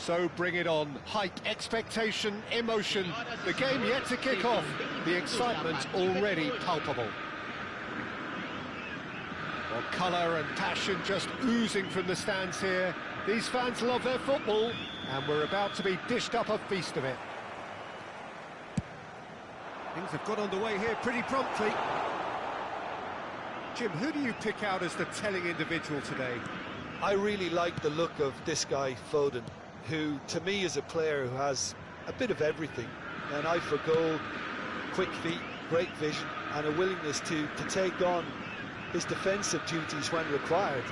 So bring it on. Height, expectation, emotion. The game yet to kick off. The excitement already palpable. Well, colour and passion just oozing from the stands here. These fans love their football, and we're about to be dished up a feast of it. Things have got underway here pretty promptly. Jim, who do you pick out as the telling individual today? I really like the look of this guy, Foden, who to me is a player who has a bit of everything. An eye for goal, quick feet, great vision, and a willingness to take on his defensive duties when required.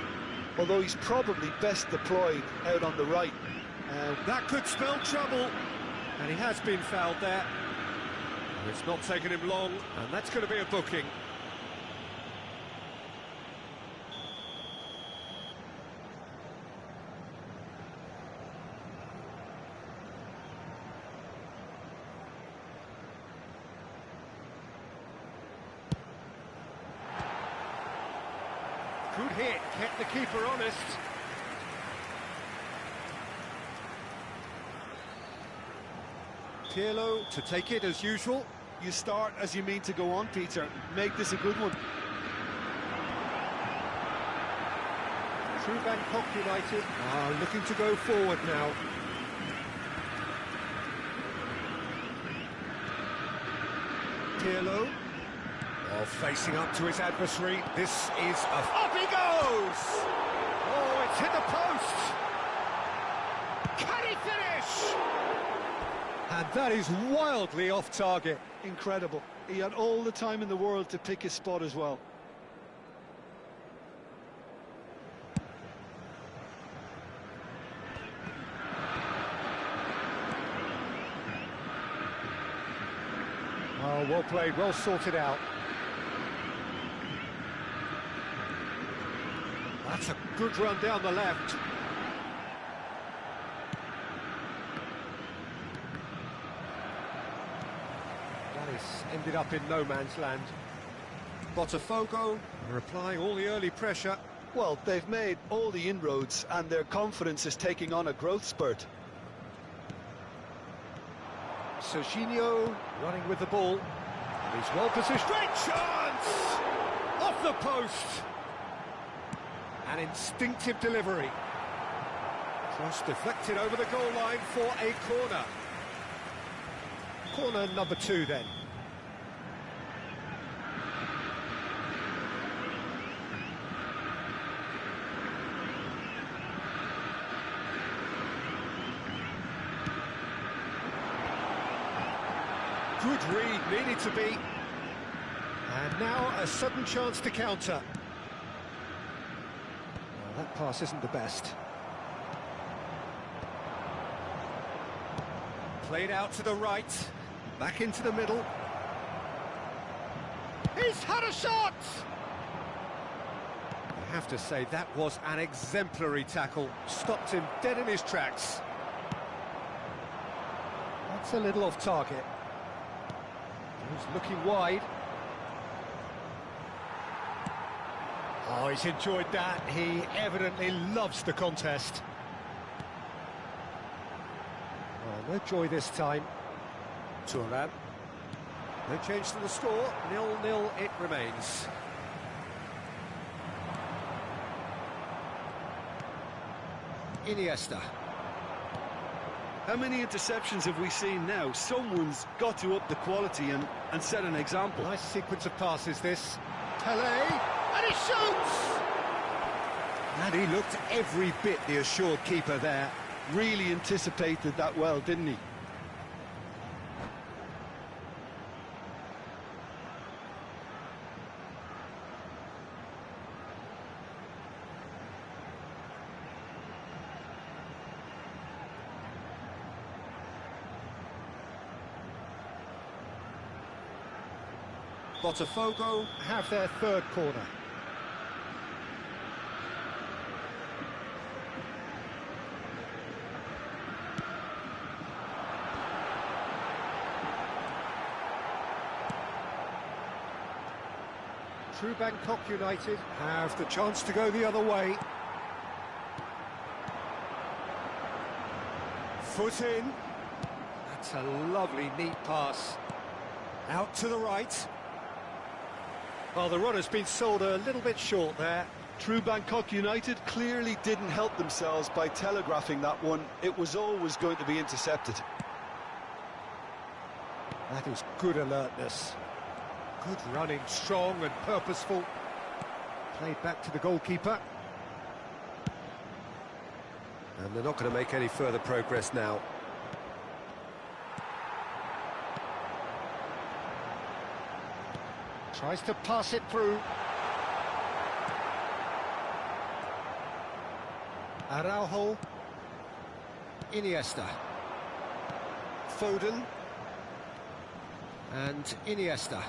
Although he's probably best deployed out on the right. That could spell trouble, and he has been fouled there. It's not taken him long, and that's going to be a booking. Good hit, kept the keeper honest. Pirlo to take it as usual. You start as you mean to go on, Peter. Make this a good one. Through Bangkok United are looking to go forward now. Pirlo. Oh, facing up to his adversary. This is a... Up he goes! Oh, it's hit the post! Can he finish? And that is wildly off target. Incredible. He had all the time in the world to pick his spot as well. Oh, well played, well sorted out. That's a good run down the left. That is ended up in no man's land. BOTAFOGO are applying all the early pressure. Well, they've made all the inroads and their confidence is taking on a growth spurt. Serginho running with the ball. And he's well positioned. Great chance! Off the post! An instinctive delivery. Cross deflected over the goal line for a corner. Corner number 2 then. Good read, needed to be. And now a sudden chance to counter. Well, that pass isn't the best. Played out to the right, back into the middle. He's had a shot! I have to say, that was an exemplary tackle. Stopped him dead in his tracks. That's a little off target. He's looking wide. Oh, he's enjoyed that. He evidently loves the contest. Oh, no joy this time. Turan. No change to the score. 0-0 it remains. Iniesta. How many interceptions have we seen now? Someone's got to up the quality and set an example. Nice sequence of passes, this. Pelé, and he shoots! And he looked every bit the assured keeper there. Really anticipated that well, didn't he? BOTAFOGO have their third corner. True Bangkok United have the chance to go the other way. Foot in. That's a lovely, neat pass. Out to the right. Well, the runner's been sold a little bit short there. True Bangkok United clearly didn't help themselves by telegraphing that one. It was always going to be intercepted. That is good alertness. Good running, strong and purposeful. Played back to the goalkeeper. And they're not going to make any further progress now. Tries to pass it through. Araujo. Iniesta. Foden. And Iniesta.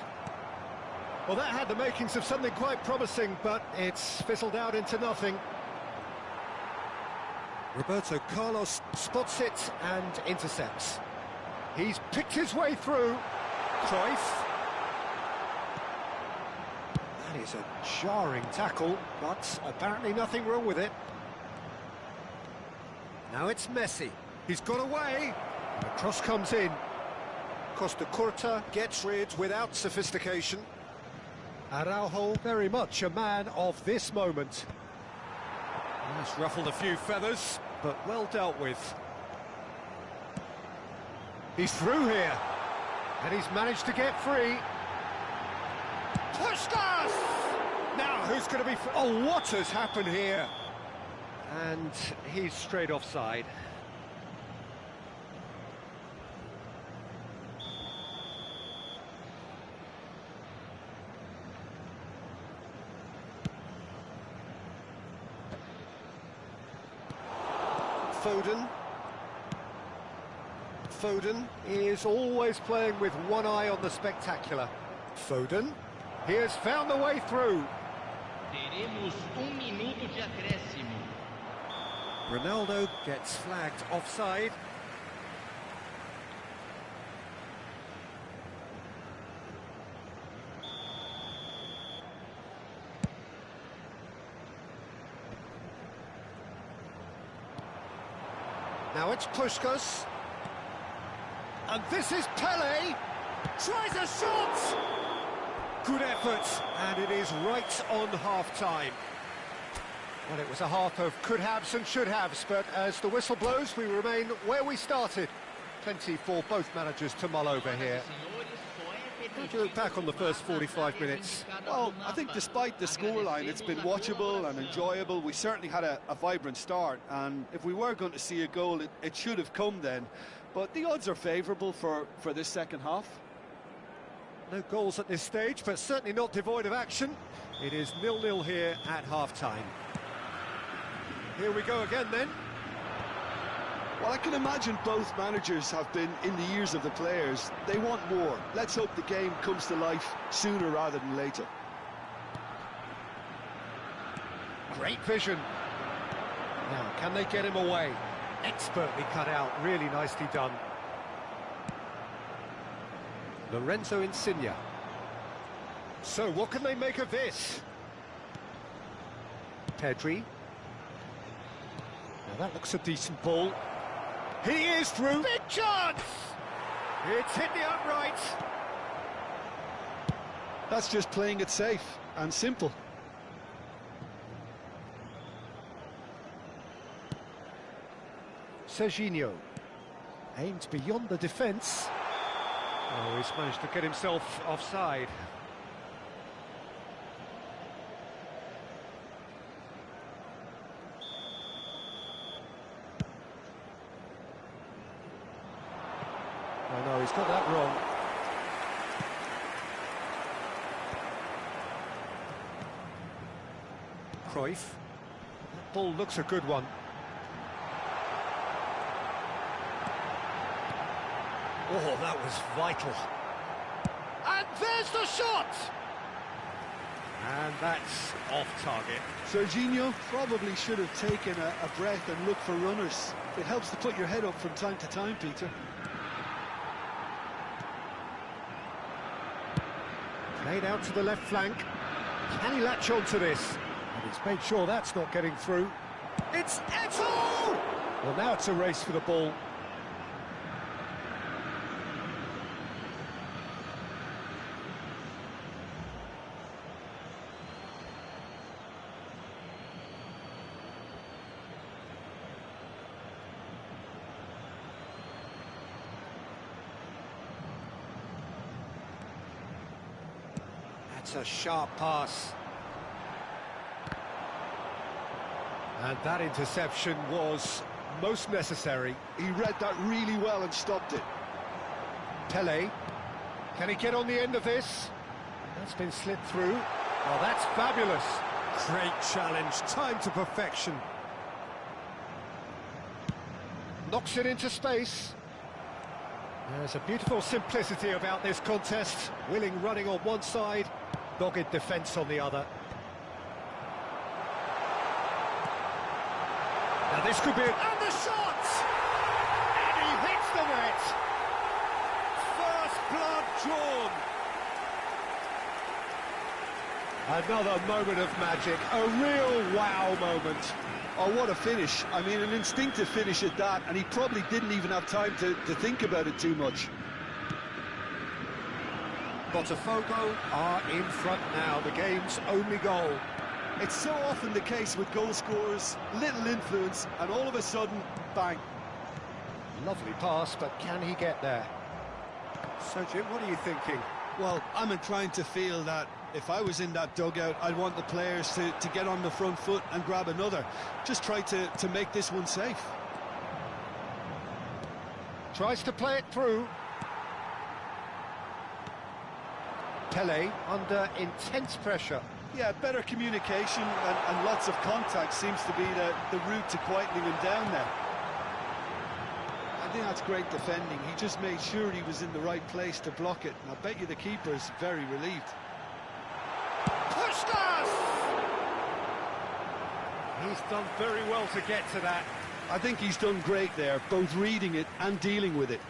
Well, that had the makings of something quite promising, but it's fizzled out into nothing. Roberto Carlos spots it and intercepts. He's picked his way through. Cruyff. That is a jarring tackle, but apparently nothing wrong with it. Now it's Messi. He's got away. The cross comes in. Costa Curta gets rid without sophistication. Araujo, very much a man of this moment. He's ruffled a few feathers, but well dealt with. He's through here, and he's managed to get free. Puskas! Now, who's going to be... Oh, what has happened here? And he's straight offside. Foden. Foden is always playing with one eye on the spectacular. Foden, he has found the way through. Teremos minuto de acréscimo. Ronaldo gets flagged offside. Now it's Puskas. And this is Pelé. Tries a shot! Good effort, and it is right on half-time. Well, it was a half of could-haves and should-haves, but as the whistle blows, we remain where we started. Plenty for both managers to mull over here. How do you look back on the first 45 minutes? Well, I think despite the scoreline, it's been watchable and enjoyable. We certainly had a vibrant start, and if we were going to see a goal, it should have come then. But the odds are favourable for this second half. No goals at this stage, but certainly not devoid of action. It is 0-0 here at half-time. Here we go again then. Well, I can imagine both managers have been in the ears of the players. They want more. Let's hope the game comes to life sooner rather than later. Great vision. Now, can they get him away? Expertly cut out, really nicely done. Lorenzo Insigne. So, what can they make of this? Pedri. Now, that looks a decent ball. He is through. Big chance! It's hit the upright. That's just playing it safe and simple. Serginho aimed beyond the defence. Oh, he's managed to get himself offside. Oh no, he's got that wrong. Cruyff. That ball looks a good one. Oh, that was vital. And there's the shot! And that's off target. Serginho probably should have taken a breath and looked for runners. It helps to put your head up from time to time, Peter. Played out to the left flank. Can he latch on to this? And he's made sure that's not getting through. It's Eto'o! Well, now it's a race for the ball. That's a sharp pass. And that interception was most necessary. He read that really well and stopped it. Pelé, can he get on the end of this? That's been slit through. Oh, that's fabulous. Great challenge, time to perfection. Knocks it into space. There's a beautiful simplicity about this contest. Willing running on one side, dogged defence on the other. Now this could be... And the shot! And he hits the net! First blood drawn! Another moment of magic, a real wow moment. Oh, what a finish. I mean, an instinctive finish at that, and he probably didn't even have time to think about it too much. BOTAFOGO are in front now, the game's only goal. It's so often the case with goal scorers, little influence, and all of a sudden, bang. Lovely pass, but can he get there? So, Jim, what are you thinking? Well, I'm inclined to feel that if I was in that dugout, I'd want the players to get on the front foot and grab another. Just try to make this one safe. Tries to play it through. Pelé under intense pressure. Yeah, better communication and lots of contact seems to be the route to quietening him down there. I think that's great defending. He just made sure he was in the right place to block it. And I bet you the keeper's very relieved. Puskas! He's done very well to get to that. I think he's done great there, both reading it and dealing with it.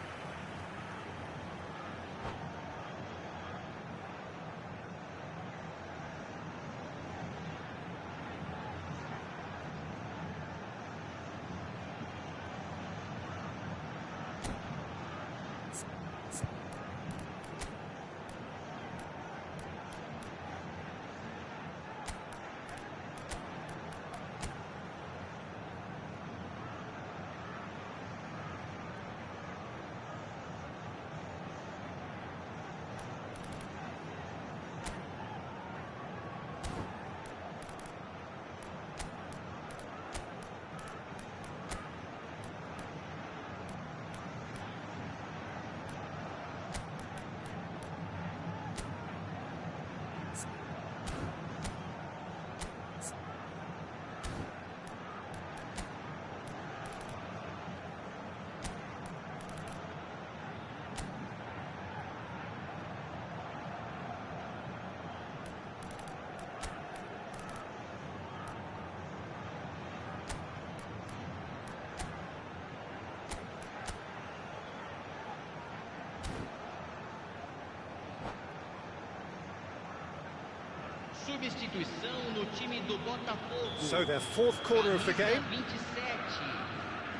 Substituição no time do Botafogo. So their fourth quarter of the game. Camisa 27,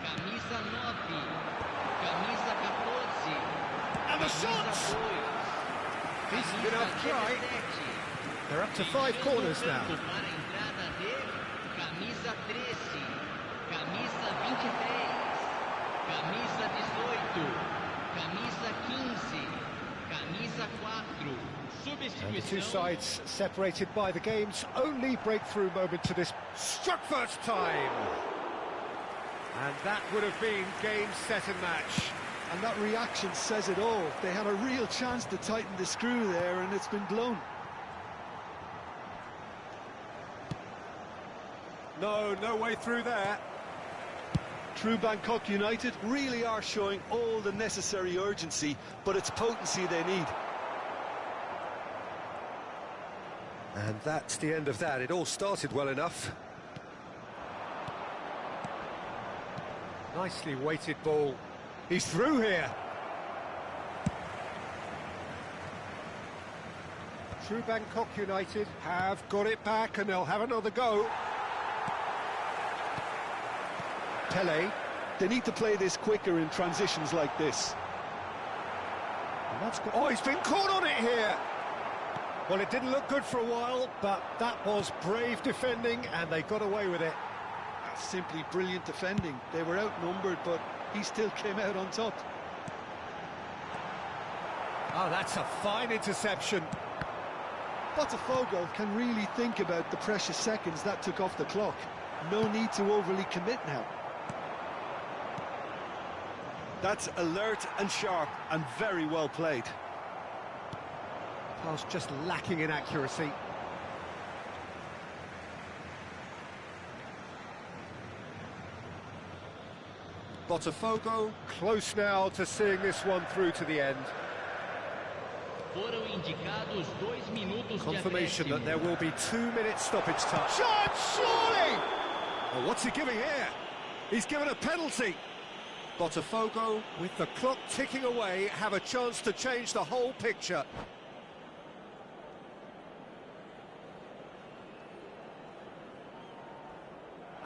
camisa 9, camisa 14, And the shots! Decent enough try. They're up to 5 corners now. Para a entrada de camisa 13, camisa 23, camisa 18, camisa 15, camisa 4. And the two sides separated by the game's only breakthrough moment to this. Struck first time! And that would have been game, set and match. And that reaction says it all. They had a real chance to tighten the screw there, and it's been blown. No way through there. True Bangkok United really are showing all the necessary urgency, but it's potency they need. And that's the end of that. It all started well enough. Nicely weighted ball. He's through here. True Bangkok United have got it back and they'll have another go. Pelé. They need to play this quicker in transitions like this. And that's oh, he's been caught on it here. Well, it didn't look good for a while, but that was brave defending, and they got away with it. That's simply brilliant defending. They were outnumbered, but he still came out on top. Oh, that's a fine interception. Botafogo can really think about the precious seconds that took off the clock. No need to overly commit now. That's alert and sharp and very well played. Pass just lacking in accuracy. Botafogo close now to seeing this one through to the end. Foram indicados 2 minutos de Confirmation that acréscimo. there will be 2-minute stoppage time. Shot, surely! Oh, what's he giving here? He's given a penalty. Botafogo, with the clock ticking away, have a chance to change the whole picture.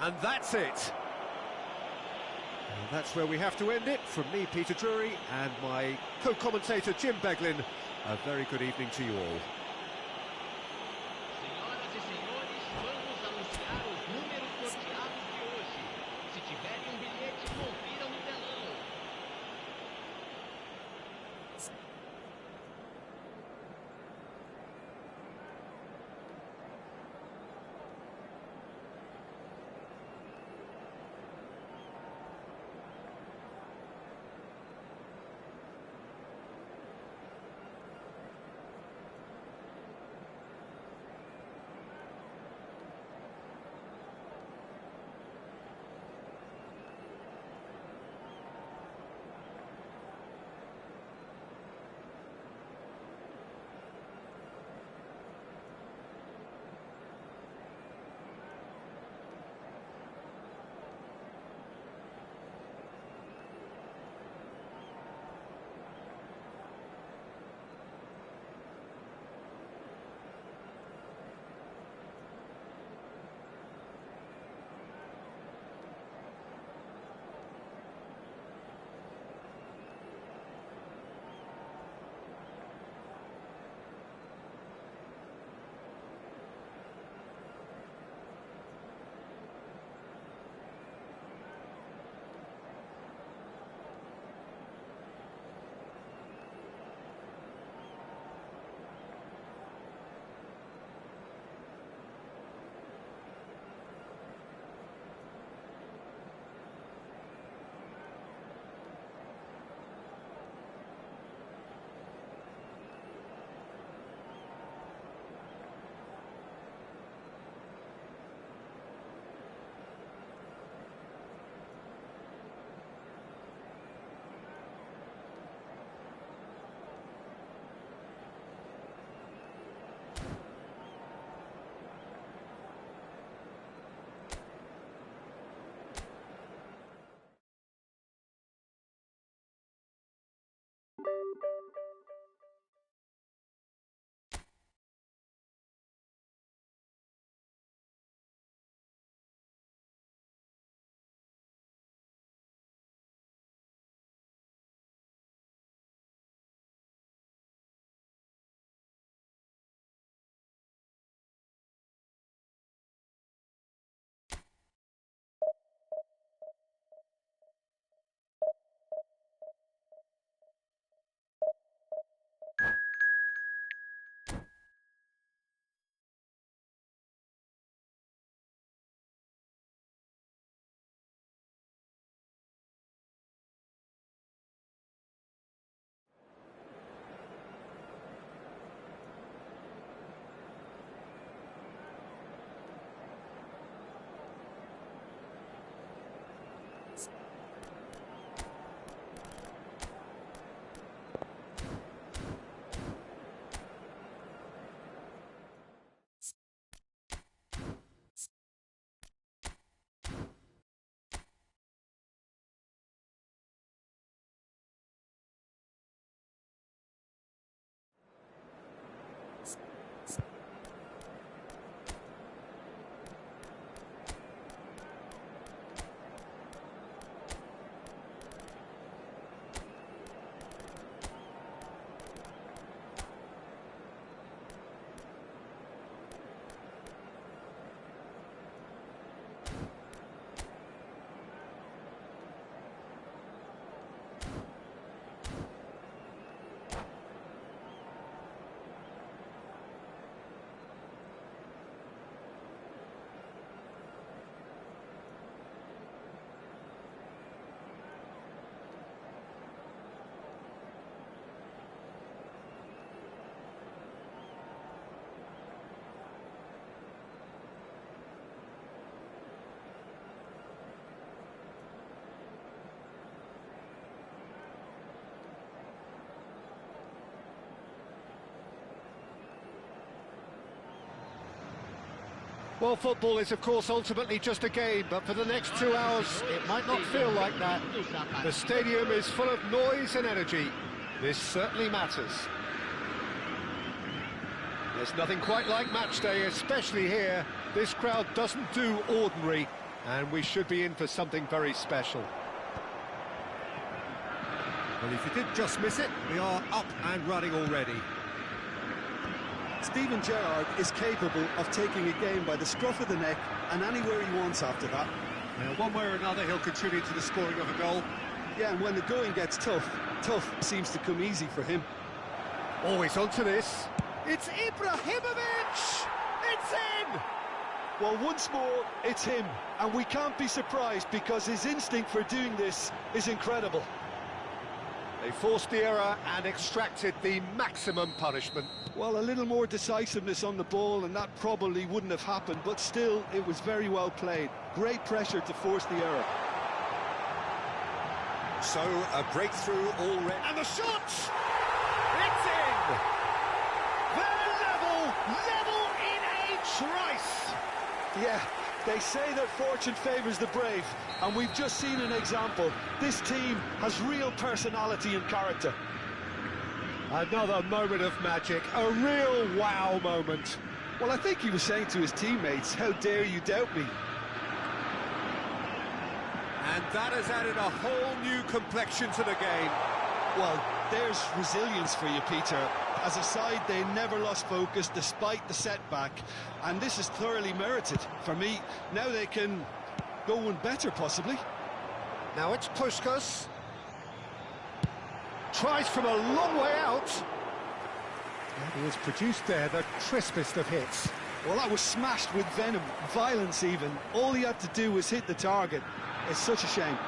And that's it. And that's where we have to end it. From me, Peter Drury, and my co-commentator, Jim Beglin, a very good evening to you all. Senhoras e senhores, vamos anunciar os números sorteados de hoje. Se tiverem bilhete, confira no telão. Well, football is, of course, ultimately just a game, but for the next 2 hours, it might not feel like that. The stadium is full of noise and energy. This certainly matters. There's nothing quite like match day, especially here. This crowd doesn't do ordinary, and we should be in for something very special. Well, if you did just miss it, we are up and running already. Steven Gerrard is capable of taking a game by the scruff of the neck and anywhere he wants after that. One way or another, he'll contribute to the scoring of a goal. Yeah, and when the going gets tough, tough seems to come easy for him. Always onto this. It's Ibrahimovic! It's in! Well, once more, it's him, and we can't be surprised because his instinct for doing this is incredible. They forced the error and extracted the maximum punishment. Well, a little more decisiveness on the ball and that probably wouldn't have happened, but still, it was very well played. Great pressure to force the error. So, a breakthrough already. And the shot! It's in! They're level in a trice! Yeah, they say that fortune favours the brave, and we've just seen an example. This team has real personality and character. Another moment of magic, a real wow moment. Well, I think he was saying to his teammates, how dare you doubt me? And that has added a whole new complexion to the game. Well, there's resilience for you, Peter. As a side, they never lost focus despite the setback, and this is thoroughly merited. For me, now they can go one better, possibly. Now it's Puskas. Tries from a long way out. And he has produced there the crispest of hits. Well, that was smashed with venom, violence even. All he had to do was hit the target. It's such a shame.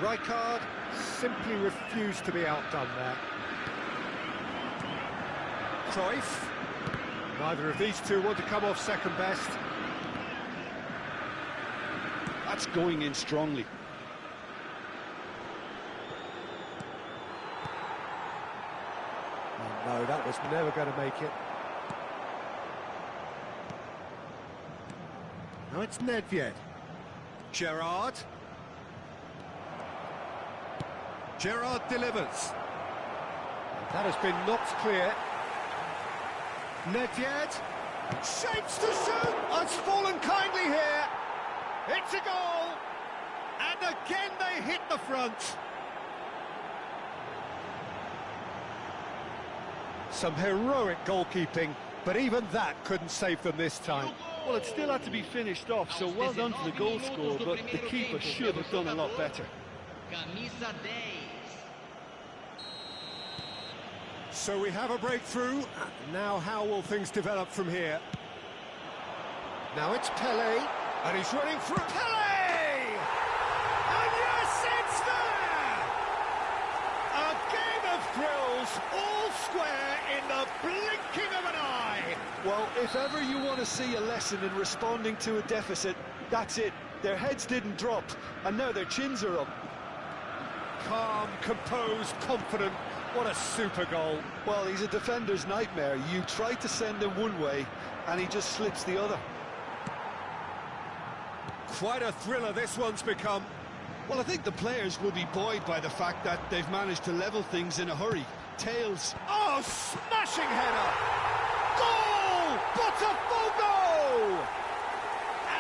Rijkaard simply refused to be outdone there. Cruyff. Neither of these two want to come off second best. That's going in strongly. Oh no, that was never going to make it. Now it's Nedved. Gerrard. Gerrard delivers. That has been knocked clear. Nedved shapes to shoot. It's fallen kindly here. It's a goal. And again they hit the front. Some heroic goalkeeping, but even that couldn't save them this time. Well, it still had to be finished off, so well done to the goal scorer, but the keeper should have done a lot better. Camisa 10. So we have a breakthrough. Now how will things develop from here? Now it's Pelé, and he's running through. Pelé! And yes, it's there! A game of thrills, all square in the blinking of an eye. Well, if ever you want to see a lesson in responding to a deficit, that's it. Their heads didn't drop, and now their chins are up. Calm, composed, confident. What a super goal. Well, he's a defender's nightmare. You try to send him one way, and he just slips the other. Quite a thriller this one's become. Well, I think the players will be buoyed by the fact that they've managed to level things in a hurry. Tails. Oh, smashing header! Goal! BOTAFOGO!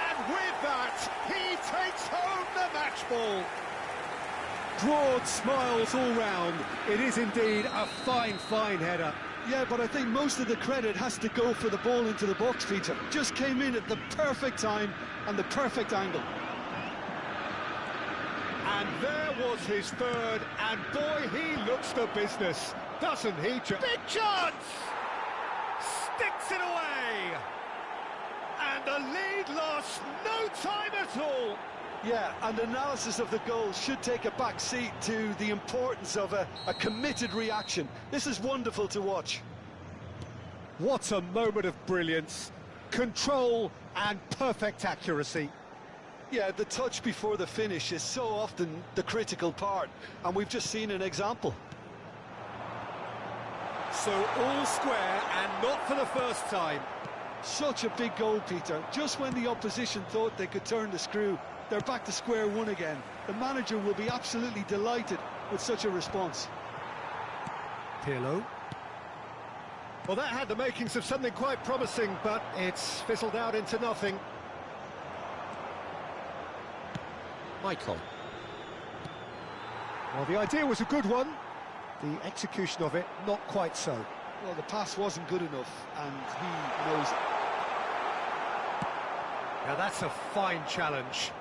And with that, he takes home the match ball. Broad smiles all round. It is indeed a fine, fine header. Yeah, but I think most of the credit has to go for the ball into the box, Peter. Just came in at the perfect time and the perfect angle. And there was his third, and boy, he looks the business, doesn't he? Big chance! Sticks it away! And the lead lost no time at all. Yeah, and analysis of the goal should take a back seat to the importance of a committed reaction. This is wonderful to watch. What a moment of brilliance, control and perfect accuracy. Yeah, the touch before the finish is so often the critical part, and we've just seen an example. So all square, and not for the first time. Such a big goal, Peter. Just when the opposition thought they could turn the screw, they're back to square one again. The manager will be absolutely delighted with such a response. Pirlo. Well, that had the makings of something quite promising, but it's fizzled out into nothing. Michael. Well, the idea was a good one. The execution of it, not quite so. Well, the pass wasn't good enough, and he knows it. Now, that's a fine challenge.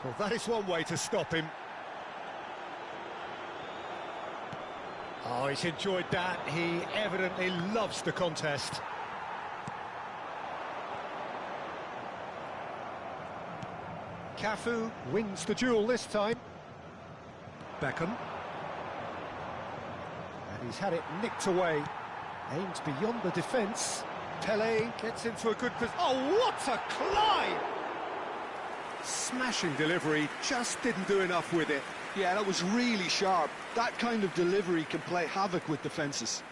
Well, that is one way to stop him. Oh, he's enjoyed that. He evidently loves the contest. Cafu wins the duel this time. Beckham. And he's had it nicked away. Aims beyond the defence. Pelé gets into a good position. Oh, what a climb! Smashing delivery, just didn't do enough with it. Yeah, that was really sharp. That kind of delivery can play havoc with defences.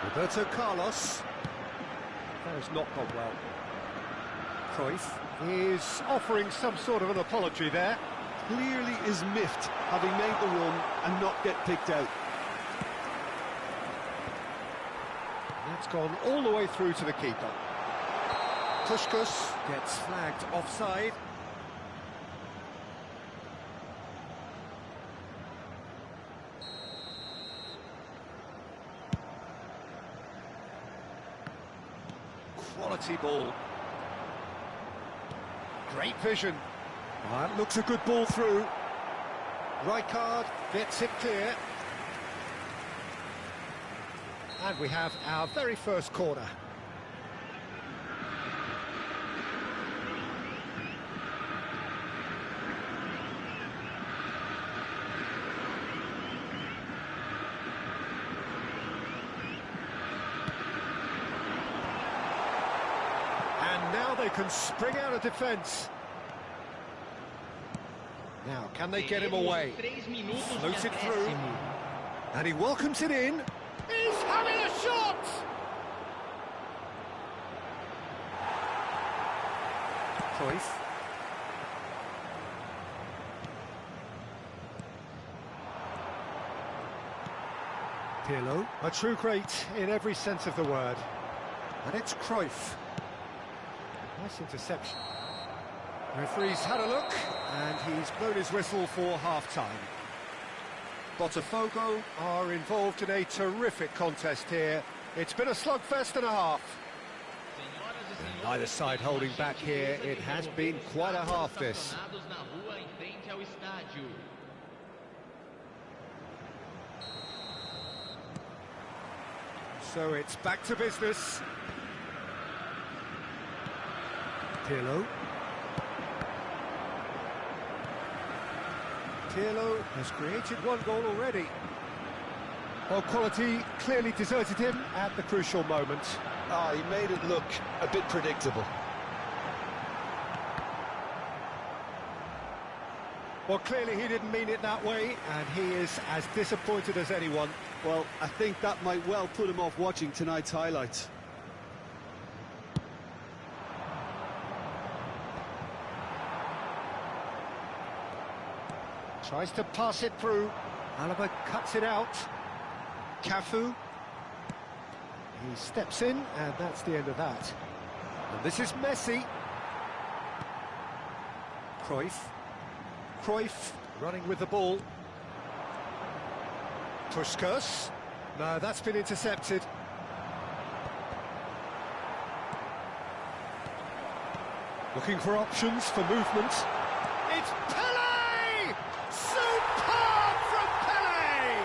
Roberto Carlos. That has not gone well. Cruyff is offering some sort of an apology there. Clearly is miffed, having made the run and not get picked out. That's gone all the way through to the keeper. Puskas gets flagged offside. Quality ball. Great vision. That looks a good ball through. Rijkaard gets it clear. And we have our very first corner. And now they can spring out of defence. Now, can they get him away? Floats it through. And he welcomes it in. He's having a shot! Cruyff. Pirlo. A true great in every sense of the word. And it's Cruyff. Nice interception. The referee's had a look, and he's blown his whistle for half-time. BOTAFOGO are involved in a terrific contest here. It's been a slugfest and a half. And neither side holding back here. It has been quite a half, this. So it's back to business. Pirlo. Pirlo has created one goal already. Well, quality clearly deserted him at the crucial moment. Ah, he made it look a bit predictable. Well, clearly he didn't mean it that way, and he is as disappointed as anyone. Well, I think that might well put him off watching tonight's highlights. Tries to pass it through. Alaba cuts it out. Cafu. He steps in, and that's the end of that. And this is Messi. Cruyff. Cruyff running with the ball. Puskas. No, that's been intercepted. Looking for options for movement. It's Pelé! Superb from Pelé!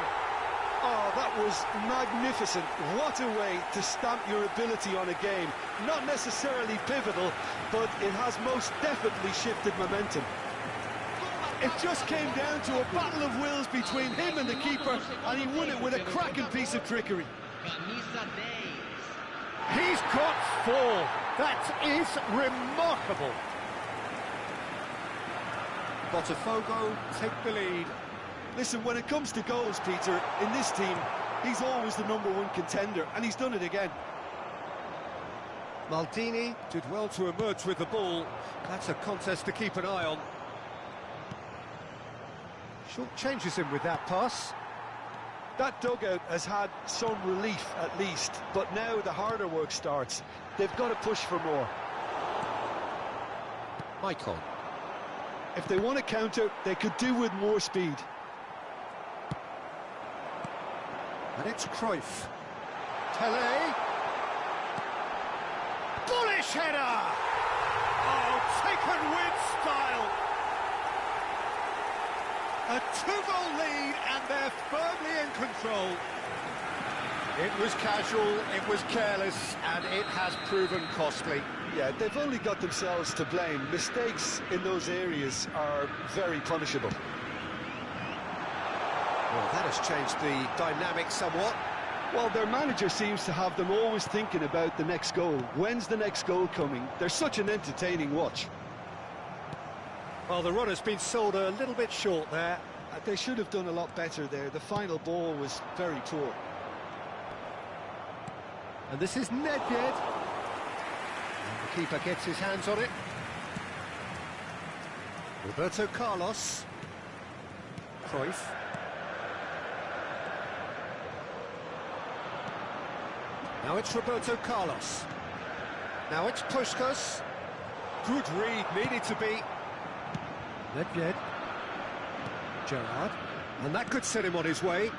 Oh, that was magnificent. What a way to stamp your ability on a game. Not necessarily pivotal, but it has most definitely shifted momentum. It just came down to a battle of wills between him and the keeper, and he won it with a cracking piece of trickery. He's got 4. That is remarkable. Botafogo take the lead. Listen, when it comes to goals, Peter, in this team, he's always the #1 contender, and he's done it again. Maldini did well to emerge with the ball. That's a contest to keep an eye on. Short changes him with that pass. That dugout has had some relief at least, but now the harder work starts. They've got to push for more. Maicon. If they want to counter, they could do with more speed. And it's Cruyff. Pelé. Bullish header! Oh, taken with style. A 2-goal lead, and they're firmly in control. It was casual, it was careless, and it has proven costly. Yeah, they've only got themselves to blame. Mistakes in those areas are very punishable. Well, that has changed the dynamic somewhat. Well, their manager seems to have them always thinking about the next goal. When's the next goal coming? They're such an entertaining watch. Well, the run has been sold a little bit short there. They should have done a lot better there. The final ball was very poor. And this is Nedved. And the keeper gets his hands on it. Roberto Carlos. Cruyff. Now it's Roberto Carlos. Now it's Puskas. Good read, needed to be. Nedved. Gerrard. And that could set him on his way.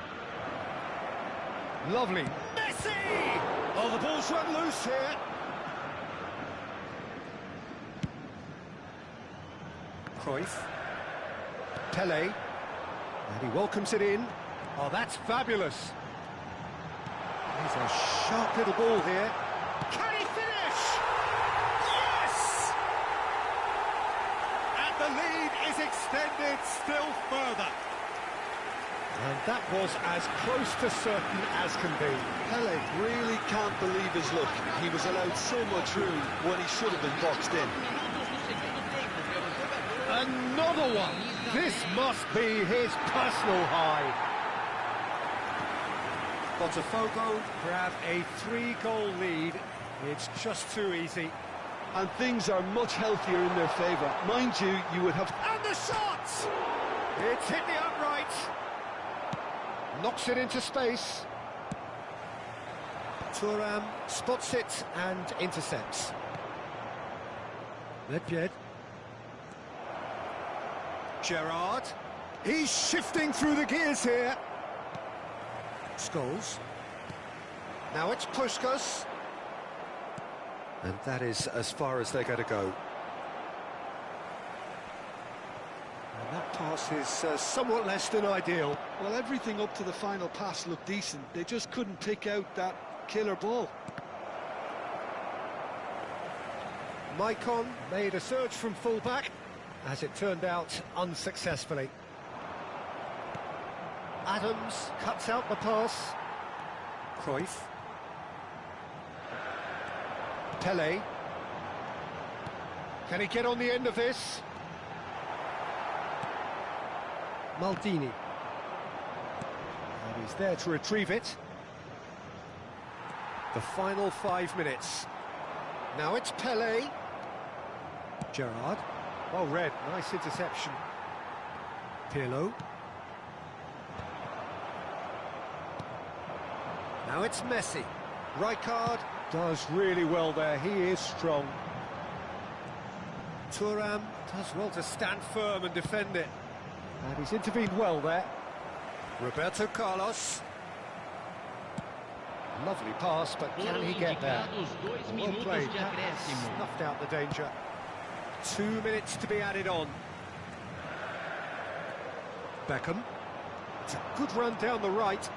Lovely. Messi! Oh, the ball's run loose here. Cruyff. Pelé. And he welcomes it in. Oh, that's fabulous. He's a sharp little ball here. Can he finish? Yes! And the lead is extended still further. And that was as close to certain as can be. Pelé really can't believe his luck. He was allowed so much room when he should have been boxed in. Another one. This must be his personal high. Botafogo grab a 3-goal lead. It's just too easy. And things are much healthier in their favour. Mind you, you would have... And the shot! It's hit the upright. Knocks it into space. Thuram spots it and intercepts. Nedved. Gerrard. He's shifting through the gears here. Scholes. Now it's Puskas. And that is as far as they're going to go. And that pass is somewhat less than ideal. Well, everything up to the final pass looked decent. They just couldn't pick out that killer ball. Maicon made a surge from full-back, as it turned out unsuccessfully. Adams cuts out the pass. Cruyff. Pelé. Can he get on the end of this? Maldini. And he's there to retrieve it. The final 5 minutes. Now it's Pelé. Gerrard. Well read, nice interception. Pirlo. Now it's Messi. Rijkaard does really well there, he is strong. Thuram does well to stand firm and defend it. And he's intervened well there. Roberto Carlos. Lovely pass, but can he get there? Well played, that snuffed out the danger. 2 minutes to be added on. Beckham. It's a good run down the right.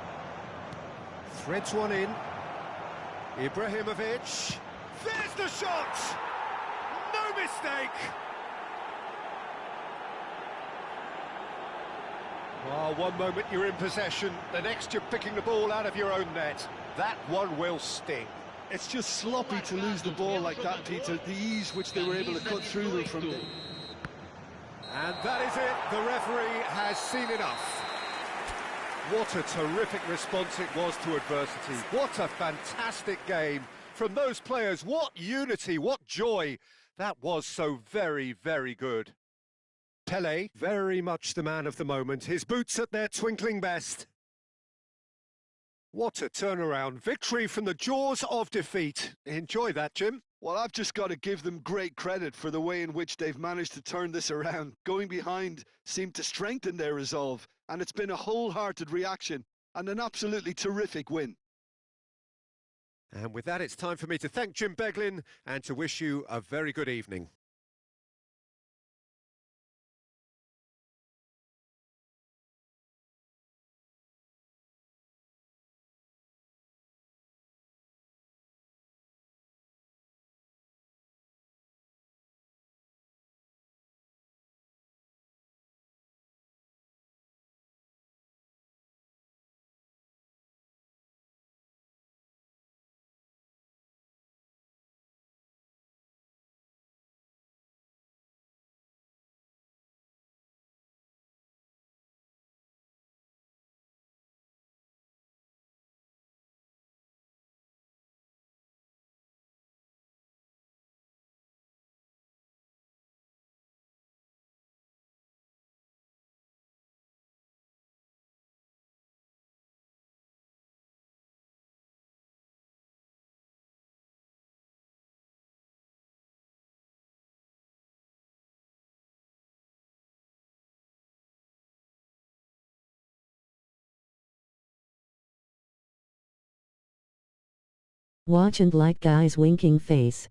Threads one in. Ibrahimovic. There's the shot! No mistake! Oh, one moment you're in possession, the next you're picking the ball out of your own net. That one will sting. It's just sloppy to lose the ball like that, Peter. The ease which they were able to cut through them from there. And that is it. The referee has seen enough. What a terrific response it was to adversity. What a fantastic game from those players. What unity, what joy. That was so very, very good. Pelé, very much the man of the moment. His boots at their twinkling best. What a turnaround. Victory from the jaws of defeat. Enjoy that, Jim. Well, I've just got to give them great credit for the way in which they've managed to turn this around. Going behind seemed to strengthen their resolve, and it's been a wholehearted reaction and an absolutely terrific win. And with that, it's time for me to thank Jim Beglin and to wish you a very good evening. Watch and like guy's winking face.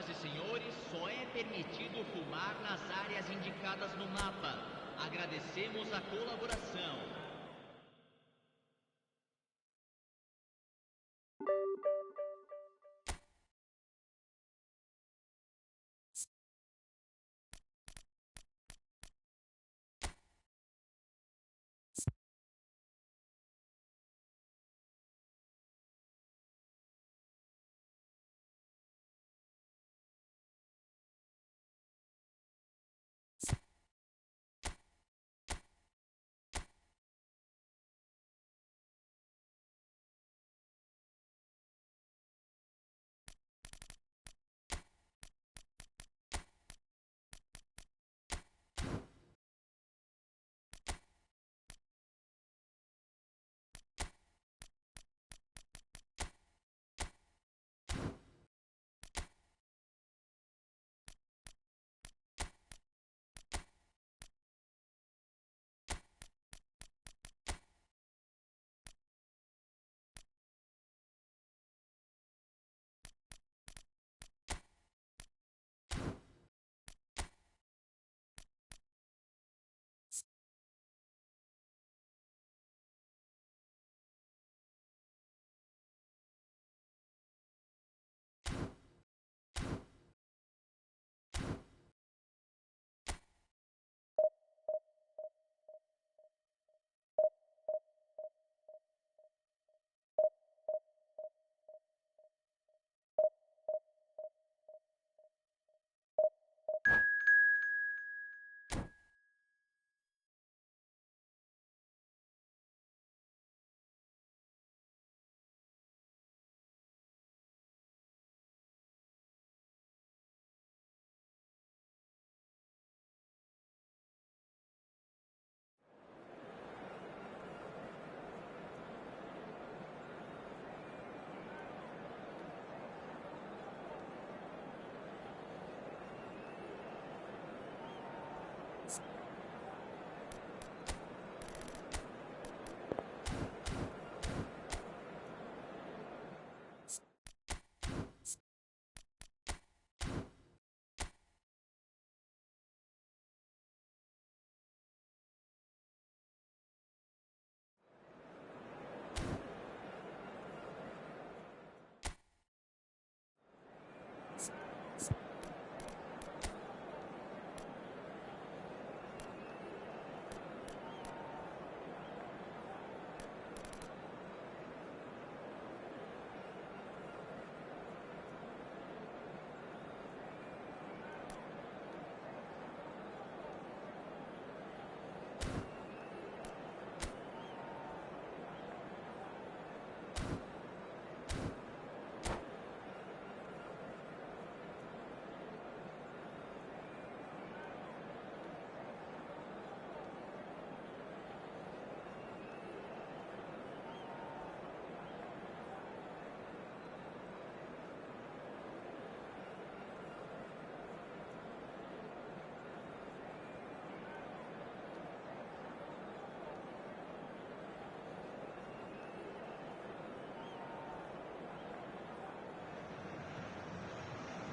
Senhoras e senhores, só é permitido fumar nas áreas indicadas no mapa. Agradecemos a colaboração.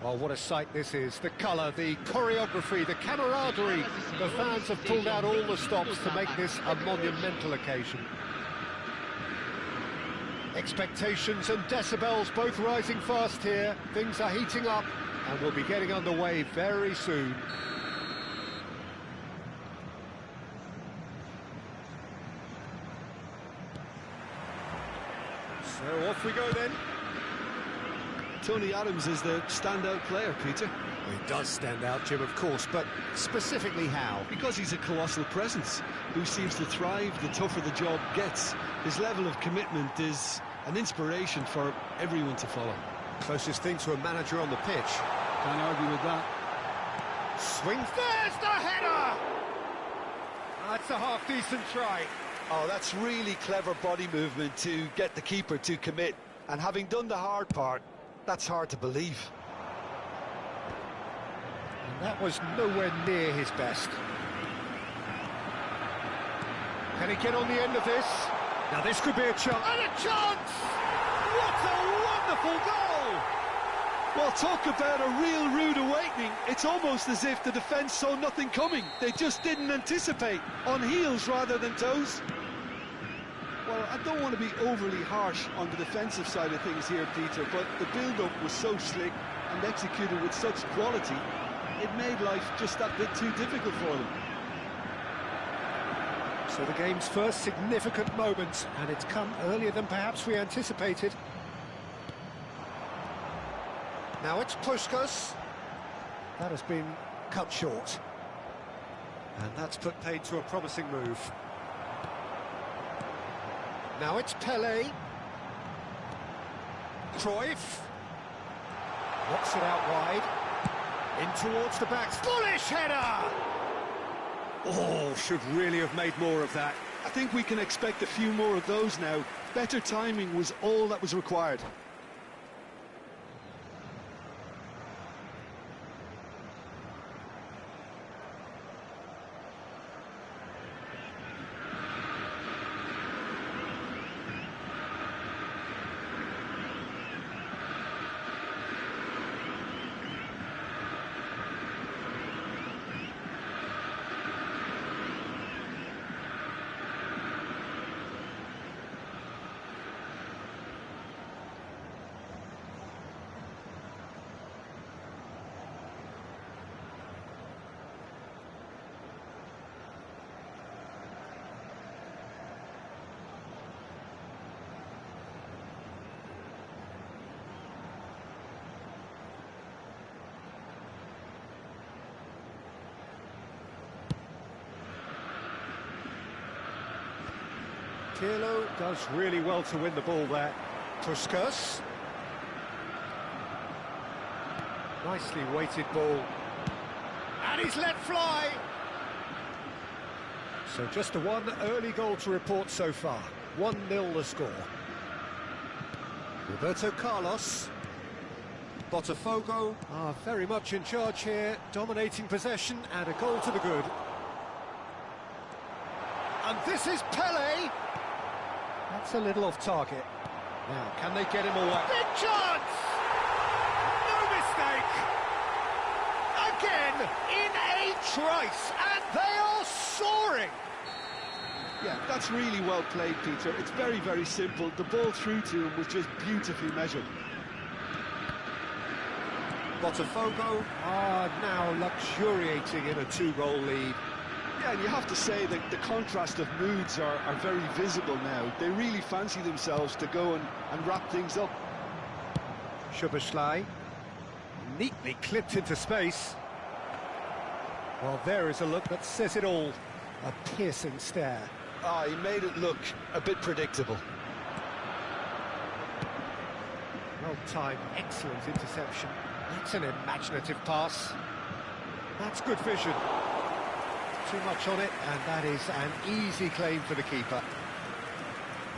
Oh, what a sight this is. The colour, the choreography, the camaraderie. The fans have pulled out all the stops to make this a monumental occasion. Expectations and decibels both rising fast here. Things are heating up and we'll be getting underway very soon. So off we go then. Tony Adams is the standout player, Peter. Well, he does stand out, Jim, of course, but specifically how? Because he's a colossal presence who seems to thrive the tougher the job gets. His level of commitment is an inspiration for everyone to follow. Closest thing to a manager on the pitch. Can't argue with that. Swings, there's the header! That's a half-decent try. Oh, that's really clever body movement to get the keeper to commit. And having done the hard part, that's hard to believe. And that was nowhere near his best. Can he get on the end of this? Now this could be a chance. And a chance! What a wonderful goal! Well, talk about a real rude awakening. It's almost as if the defence saw nothing coming. They just didn't anticipate, on heels rather than toes. Well, I don't want to be overly harsh on the defensive side of things here, Peter, but the build-up was so slick and executed with such quality, it made life just that bit too difficult for them. So the game's first significant moment, and it's come earlier than perhaps we anticipated. Now it's Puskas. That has been cut short. And that's put paid to a promising move. Now it's Pelé. Cruyff. Knocks it out wide. In towards the back. Bullish header! Oh, should really have made more of that. I think we can expect a few more of those now. Better timing was all that was required. Pirlo does really well to win the ball there. Puskas. Nicely weighted ball. And he's let fly! So just a one early goal to report so far. 1-0 the score. Roberto Carlos. BOTAFOGO are very much in charge here, dominating possession and a goal to the good. And this is Pelé! That's a little off target. Now, can they get him away? Big chance! No mistake! Again, in a trice, and they are soaring! Yeah, that's really well played, Peter. It's very, very simple. The ball through to him was just beautifully measured. BOTAFOGO are now luxuriating in a 2-goal lead. Yeah, and you have to say that the contrast of moods are very visible now. They really fancy themselves to go and wrap things up. Szoboszlai, neatly clipped into space. Well, there is a look that says it all. A piercing stare. Ah, he made it look a bit predictable. Well-timed, excellent interception. That's an imaginative pass. That's good vision. Too much on it, and that is an easy claim for the keeper.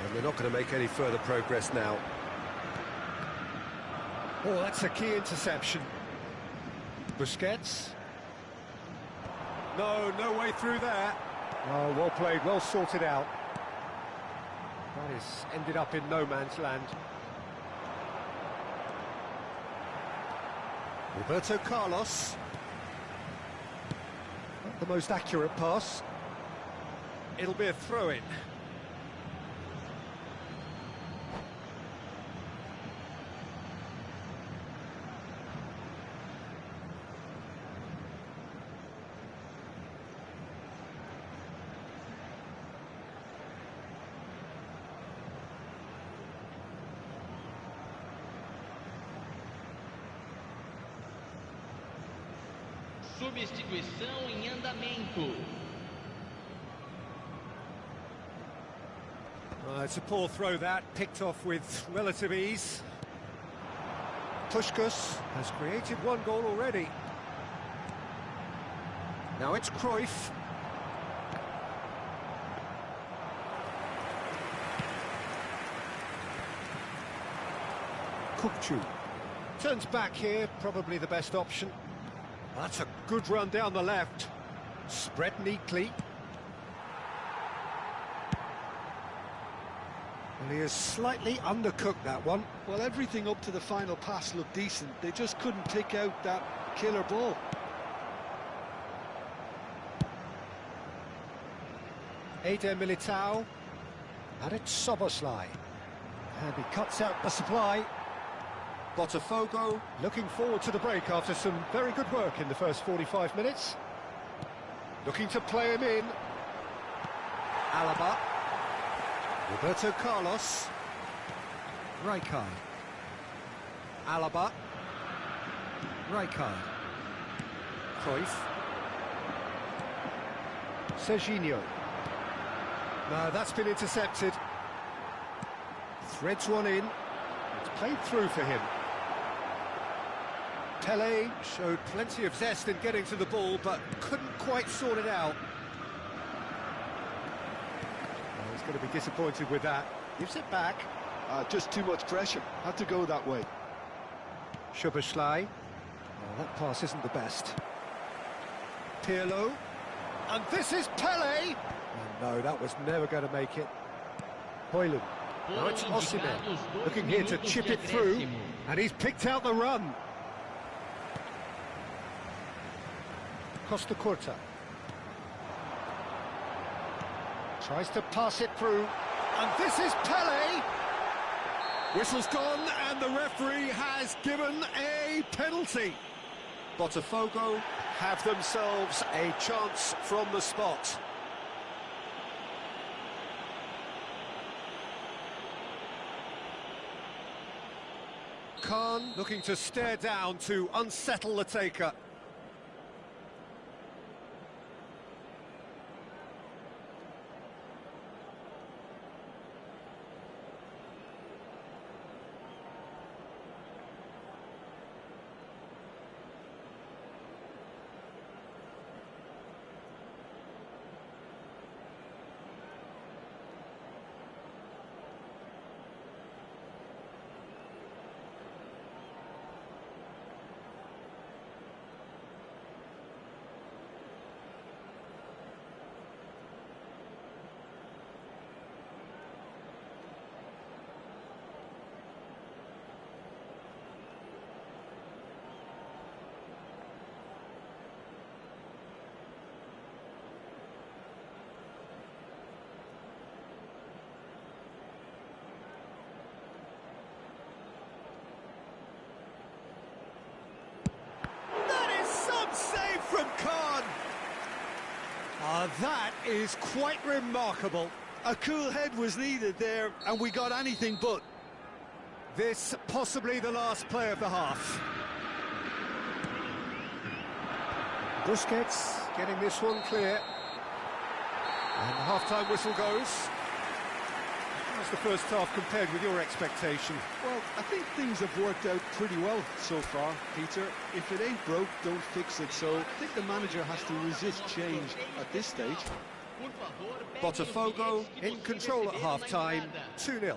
And they're not going to make any further progress now. Oh, that's a key interception. Busquets. No way through there. Oh, well played, well sorted out. That is ended up in no man's land. Roberto Carlos. Not the most accurate pass. It'll be a throw-in. Substituição em andamento. It's a poor throw that, picked off with relative ease. Puskas has created one goal already. Now it's Cruyff. Kupchu turns back here, probably the best option. That's a good run down the left. Spread neatly. Well, he has slightly undercooked that one. Well, everything up to the final pass looked decent. They just couldn't pick out that killer ball. Eder Militao. And it's Soboslai. And he cuts out the supply. Botafogo looking forward to the break after some very good work in the first 45 minutes. Looking to play him in. Alaba. Roberto Carlos. Rijkaard. Alaba. Rijkaard. Cruyff. Serginho. No, that's been intercepted. Threads one in. It's played through for him. Pelé showed plenty of zest in getting to the ball, but couldn't quite sort it out. Well, he's going to be disappointed with that. Gives it back. Just too much pressure. Had to go that way. Szoboszlai. Oh, that pass isn't the best. Pirlo. And this is Pelé! Oh, no, that was never going to make it. Højlund. Now it's Osimhen, looking here to chip it through, and he's picked out the run. Costa Curta. Tries to pass it through, and this is Pelé! Whistle's gone, and the referee has given a penalty. Botafogo have themselves a chance from the spot. Khan looking to stare down to unsettle the taker. From Khan. That is quite remarkable. A cool head was needed there, and we got anything but. This possibly the last play of the half. Busquets getting this one clear. And the half-time whistle goes. How's the first half compared with your expectation? Well, I think things have worked out pretty well so far, Peter. If it ain't broke, don't fix it. So I think the manager has to resist change at this stage. Botafogo in control at half-time, 2-0.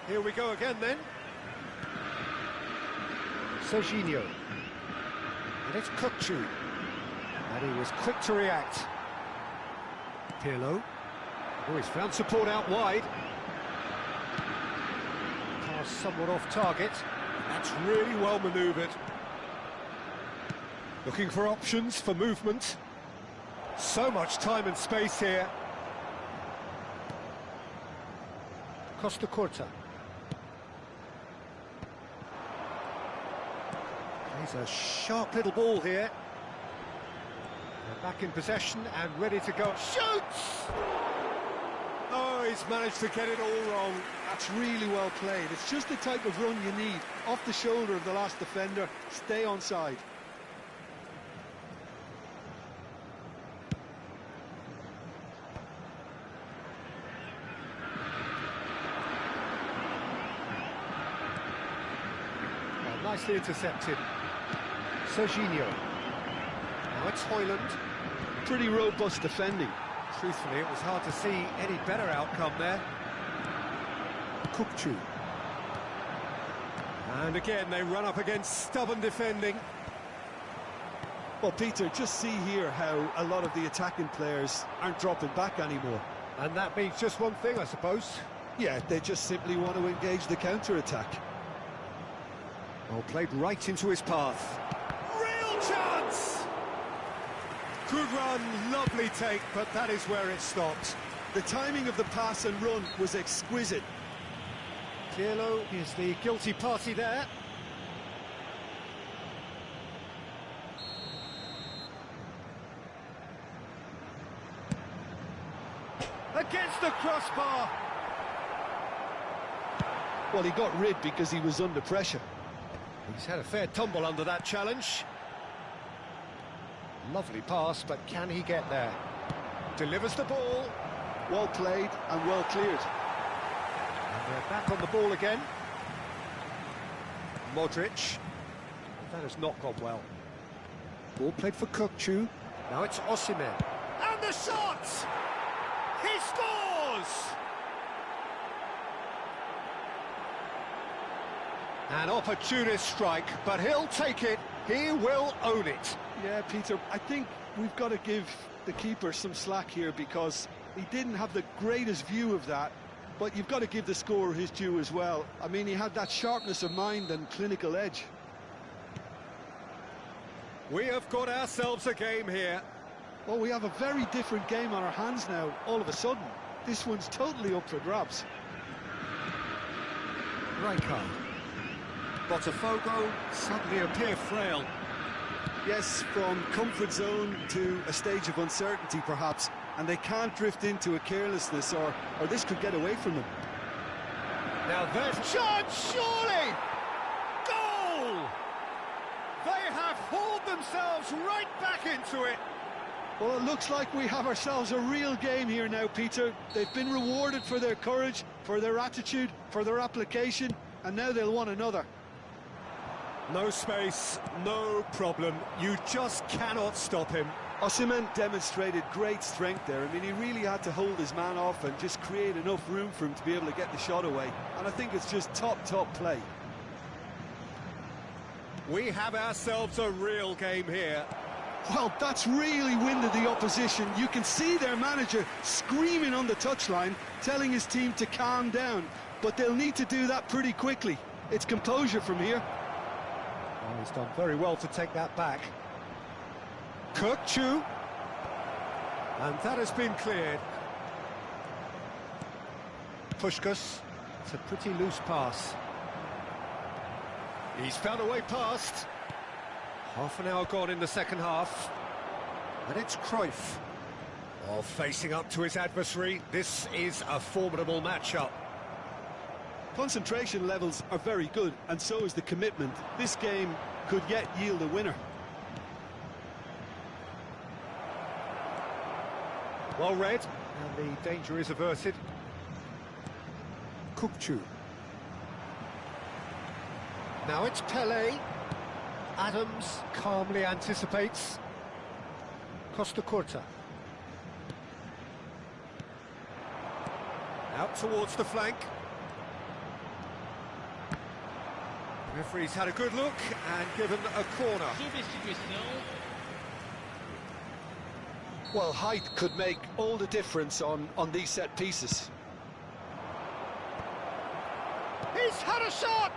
Here we go again then. Serginho. And it's Kukçu. And he was quick to react. Pirlo. Oh, he's found support out wide. Pass somewhat off target. That's really well manoeuvred. Looking for options for movement. So much time and space here. Costa Curta. He's a sharp little ball here. They're back in possession and ready to go. Shoots! Oh, he's managed to get it all wrong. That's really well played. It's just the type of run you need. Off the shoulder of the last defender, stay onside. Well, nicely intercepted. Serginho. Now it's Hoyland. Pretty robust defending. Truthfully, it was hard to see any better outcome there. Kukçu. And again, they run up against stubborn defending. Well, Peter, just see here how a lot of the attacking players aren't dropping back anymore. And that means just one thing, I suppose. Yeah, they just simply want to engage the counter-attack. Well, played right into his path. Real chance! Good run, lovely take, but that is where it stopped. The timing of the pass and run was exquisite. Pirlo is the guilty party there. Against the crossbar. Well, he got rid because he was under pressure. He's had a fair tumble under that challenge. Lovely pass, but can he get there? Delivers the ball. Well played and well cleared. And they're back on the ball again. Modric. That has not gone well. Ball played for Kukçu. Now it's Osimhen. And the shot! He scores! An opportunist strike, but he'll take it. He will own it. Yeah, Peter, I think we've got to give the keeper some slack here because he didn't have the greatest view of that, but you've got to give the scorer his due as well. I mean, he had that sharpness of mind and clinical edge. We have got ourselves a game here. Well, we have a very different game on our hands now, all of a sudden. This one's totally up for grabs. Rijkaard. BOTAFOGO suddenly appear frail. Yes, from comfort zone to a stage of uncertainty, perhaps. And they can't drift into a carelessness or this could get away from them. Now there's chance, surely! Goal! They have hauled themselves right back into it. Well, it looks like we have ourselves a real game here now, Peter. They've been rewarded for their courage, for their attitude, for their application, and now they'll want another. No space, no problem. You just cannot stop him. Osimhen demonstrated great strength there. I mean, he really had to hold his man off and just create enough room for him to be able to get the shot away. And I think it's just top play. We have ourselves a real game here. Well, that's really winded the opposition. You can see their manager screaming on the touchline, telling his team to calm down. But they'll need to do that pretty quickly. It's composure from here. Oh, he's done very well to take that back. Kukçu. And that has been cleared. Puskas. It's a pretty loose pass. He's found a way past. Half an hour gone in the second half. And it's CRUYFF. Oh, facing up to his adversary. This is a formidable matchup. Concentration levels are very good, and so is the commitment. This game could yet yield a winner. Well read, and the danger is averted. Kukçu. Now it's Pelé. Adams calmly anticipates. Costa Curta. Out towards the flank. Referee's had a good look and given a corner. Substituição. Well, height could make all the difference on these set pieces. He's had a shot!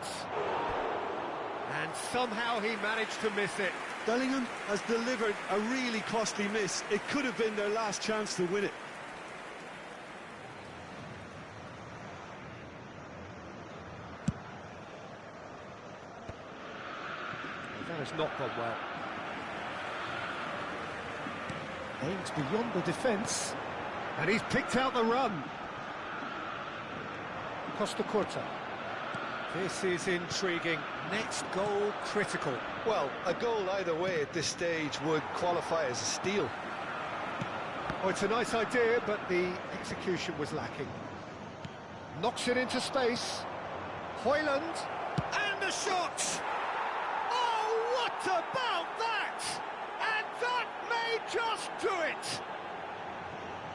And somehow he managed to miss it. Bellingham has delivered a really costly miss. It could have been their last chance to win it. That has not gone well. Aims beyond the defence. And he's picked out the run. Costa Curta. This is intriguing. Next goal critical. Well, a goal either way at this stage would qualify as a steal. Oh, it's a nice idea, but the execution was lacking. Knocks it into space. Hoyland. And the shot! Oh, what about that? And that may just do it!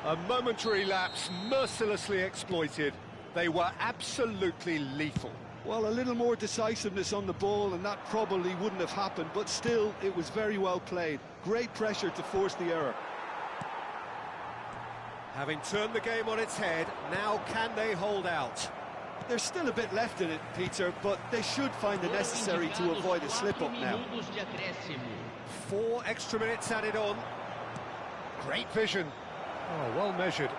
A momentary lapse mercilessly exploited. They were absolutely lethal. Well, a little more decisiveness on the ball and that probably wouldn't have happened, but still, it was very well played. Great pressure to force the error. Having turned the game on its head, now can they hold out? There's still a bit left in it, Peter, but they should find the necessary to avoid a slip-up now. 4 extra minutes added on. Great vision. Oh, well measured.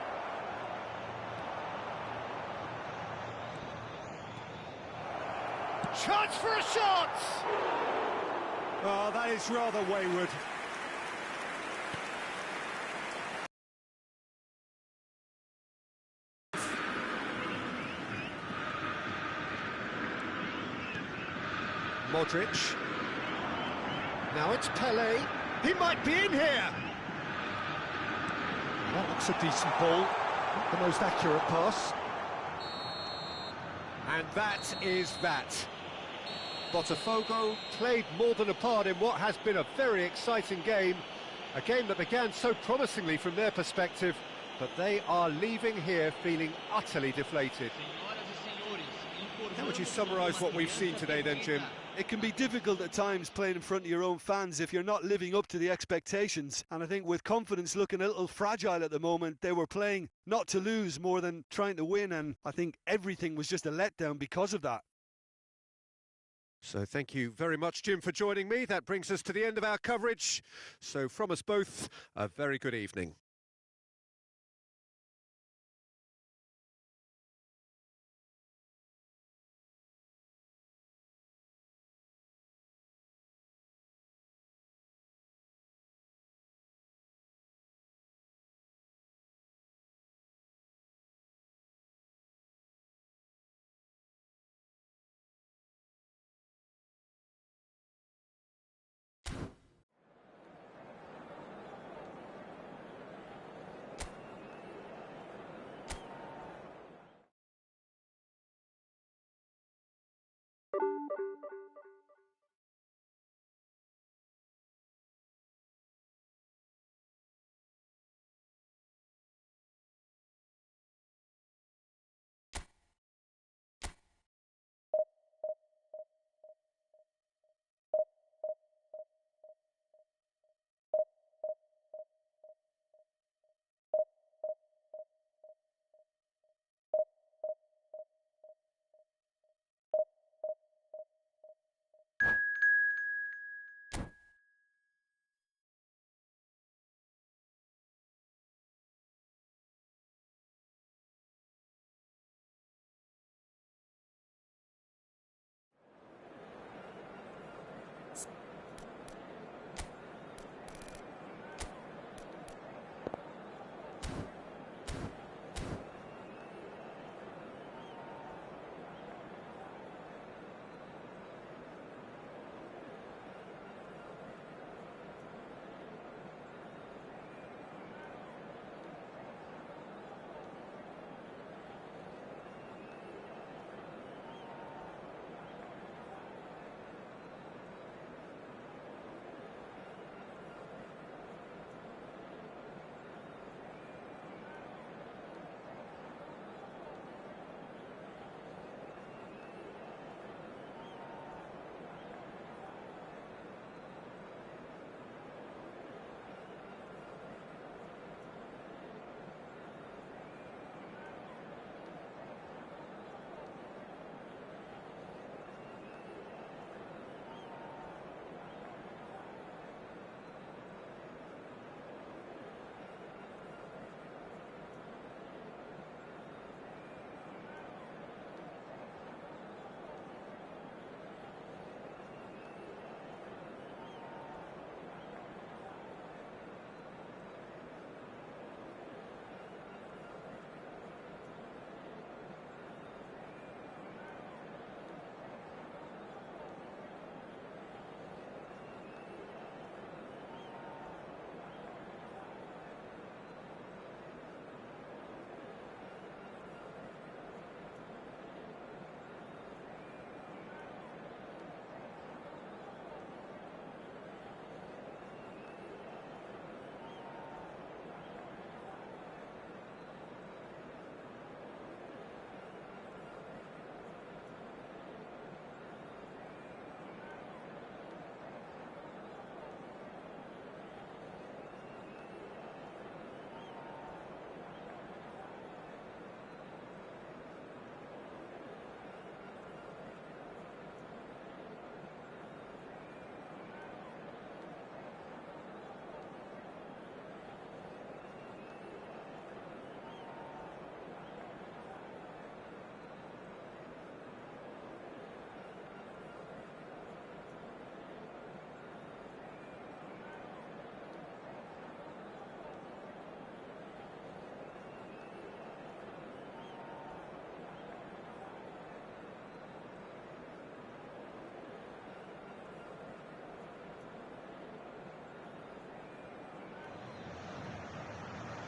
Chance for a shot! Oh, that is rather wayward. Modric. Now it's Pelé. He might be in here. That looks a decent ball. Not the most accurate pass. And that is that. BOTAFOGO played more than a part in what has been a very exciting game. A game that began so promisingly from their perspective, but they are leaving here feeling utterly deflated. How would you summarise what we've seen today then, Jim? It can be difficult at times playing in front of your own fans if you're not living up to the expectations. And I think with confidence looking a little fragile at the moment, they were playing not to lose more than trying to win. And I think everything was just a letdown because of that. So thank you very much, Jim, for joining me. That brings us to the end of our coverage. So from us both, a very good evening.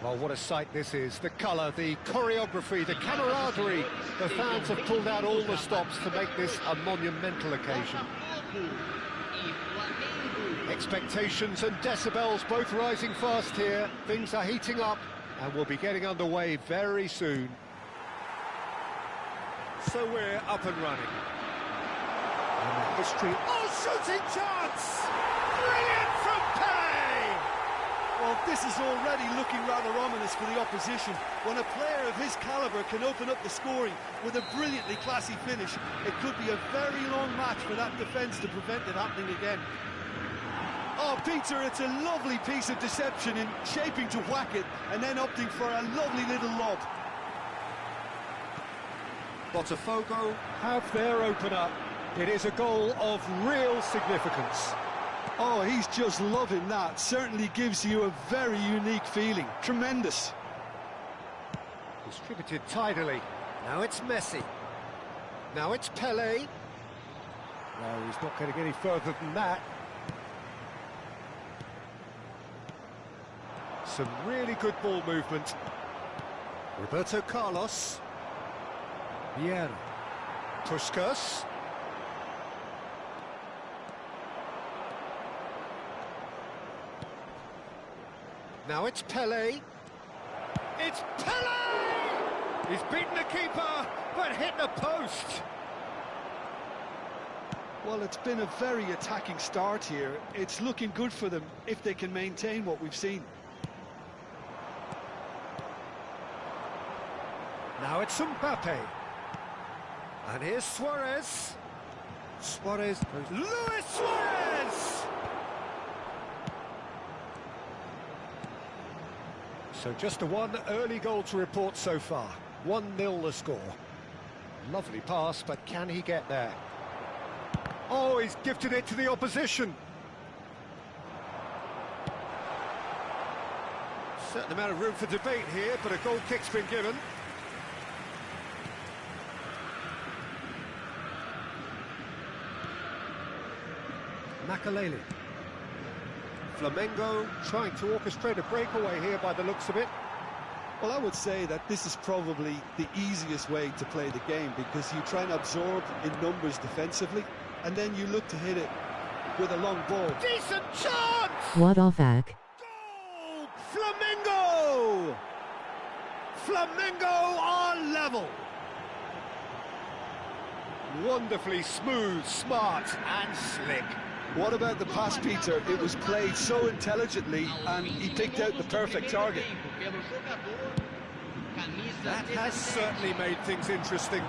Well, what a sight this is. The colour, the choreography, the camaraderie. The fans have pulled out all the stops to make this a monumental occasion. Botafogo e Flamengo. Expectations and decibels both rising fast here. Things are heating up and we'll be getting underway very soon. So we're up and running. And the history... Oh, shooting chance! Brilliant from Pelé! Well, this is already looking rather ominous for the opposition. When a player of his calibre can open up the scoring with a brilliantly classy finish, it could be a very long match for that defence to prevent it happening again. Oh, Peter, it's a lovely piece of deception in shaping to whack it and then opting for a lovely little lob. Botafogo have their opener. It is a goal of real significance. Oh, he's just loving that. Certainly gives you a very unique feeling. Tremendous. Distributed tidily. Now it's Messi. Now it's Pelé. No, he's not getting any further than that. Some really good ball movement. Roberto Carlos. Vieira. Puskas. Now it's Pelé. It's Pelé! He's beaten the keeper, but hit the post. Well, it's been a very attacking start here. It's looking good for them if they can maintain what we've seen. Now it's Mbappe. And here's Suarez. Suarez goes... Luis Suarez! So just a one early goal to report so far. 1-0 the score. Lovely pass, but can he get there? Oh, he's gifted it to the opposition. Certain amount of room for debate here, but a goal kick's been given. Makalele. Flamengo trying to orchestrate a breakaway here by the looks of it. Well, I would say that this is probably the easiest way to play the game because you try and absorb in numbers defensively and then you look to hit it with a long ball. Decent chance! What off ack? Goal! Flamengo! Flamengo are level. Wonderfully smooth, smart and slick. What about the pass, Peter? It was played so intelligently and he picked out the perfect target. That has certainly made things interesting.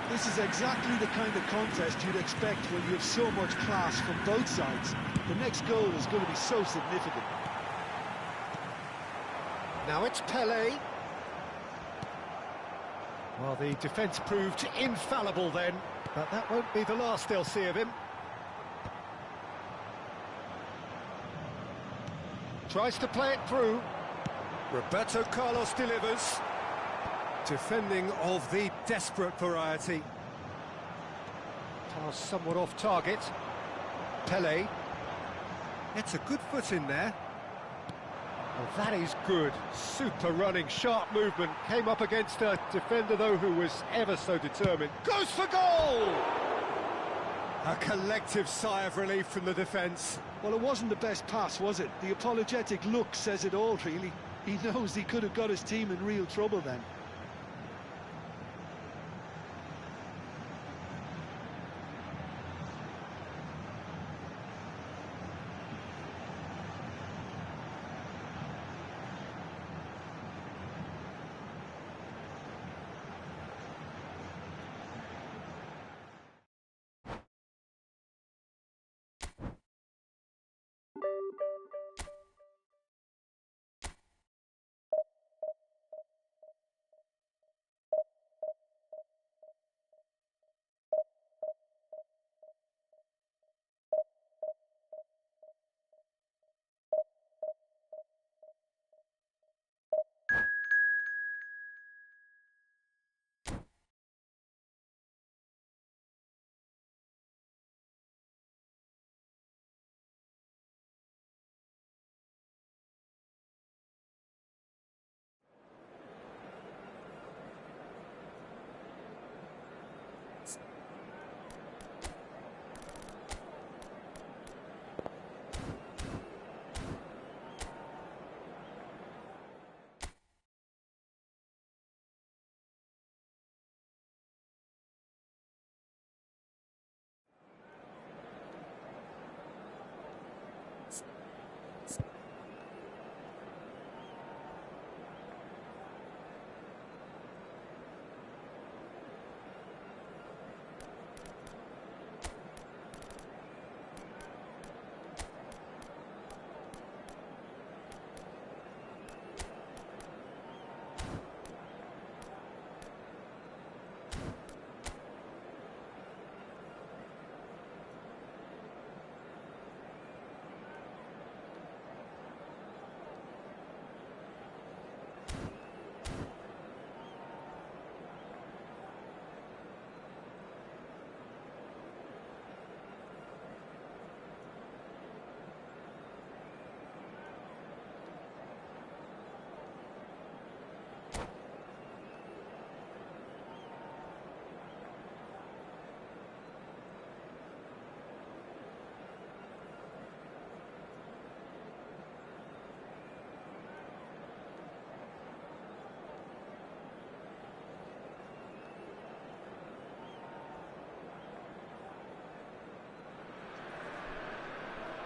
This is exactly the kind of contest you'd expect when you have so much class from both sides. The next goal is going to be so significant. Now it's Pelé. Well, the defence proved infallible then, but that won't be the last they'll see of him. Tries to play it through. Roberto Carlos delivers. Defending of the desperate variety. Pass somewhat off target. Pelé. Gets a good foot in there. Well, that is good. Super running, sharp movement. Came up against a defender, though, who was ever so determined. Goes for goal! A collective sigh of relief from the defence. Well, it wasn't the best pass, was it? The apologetic look says it all, really. He knows he could have got his team in real trouble then.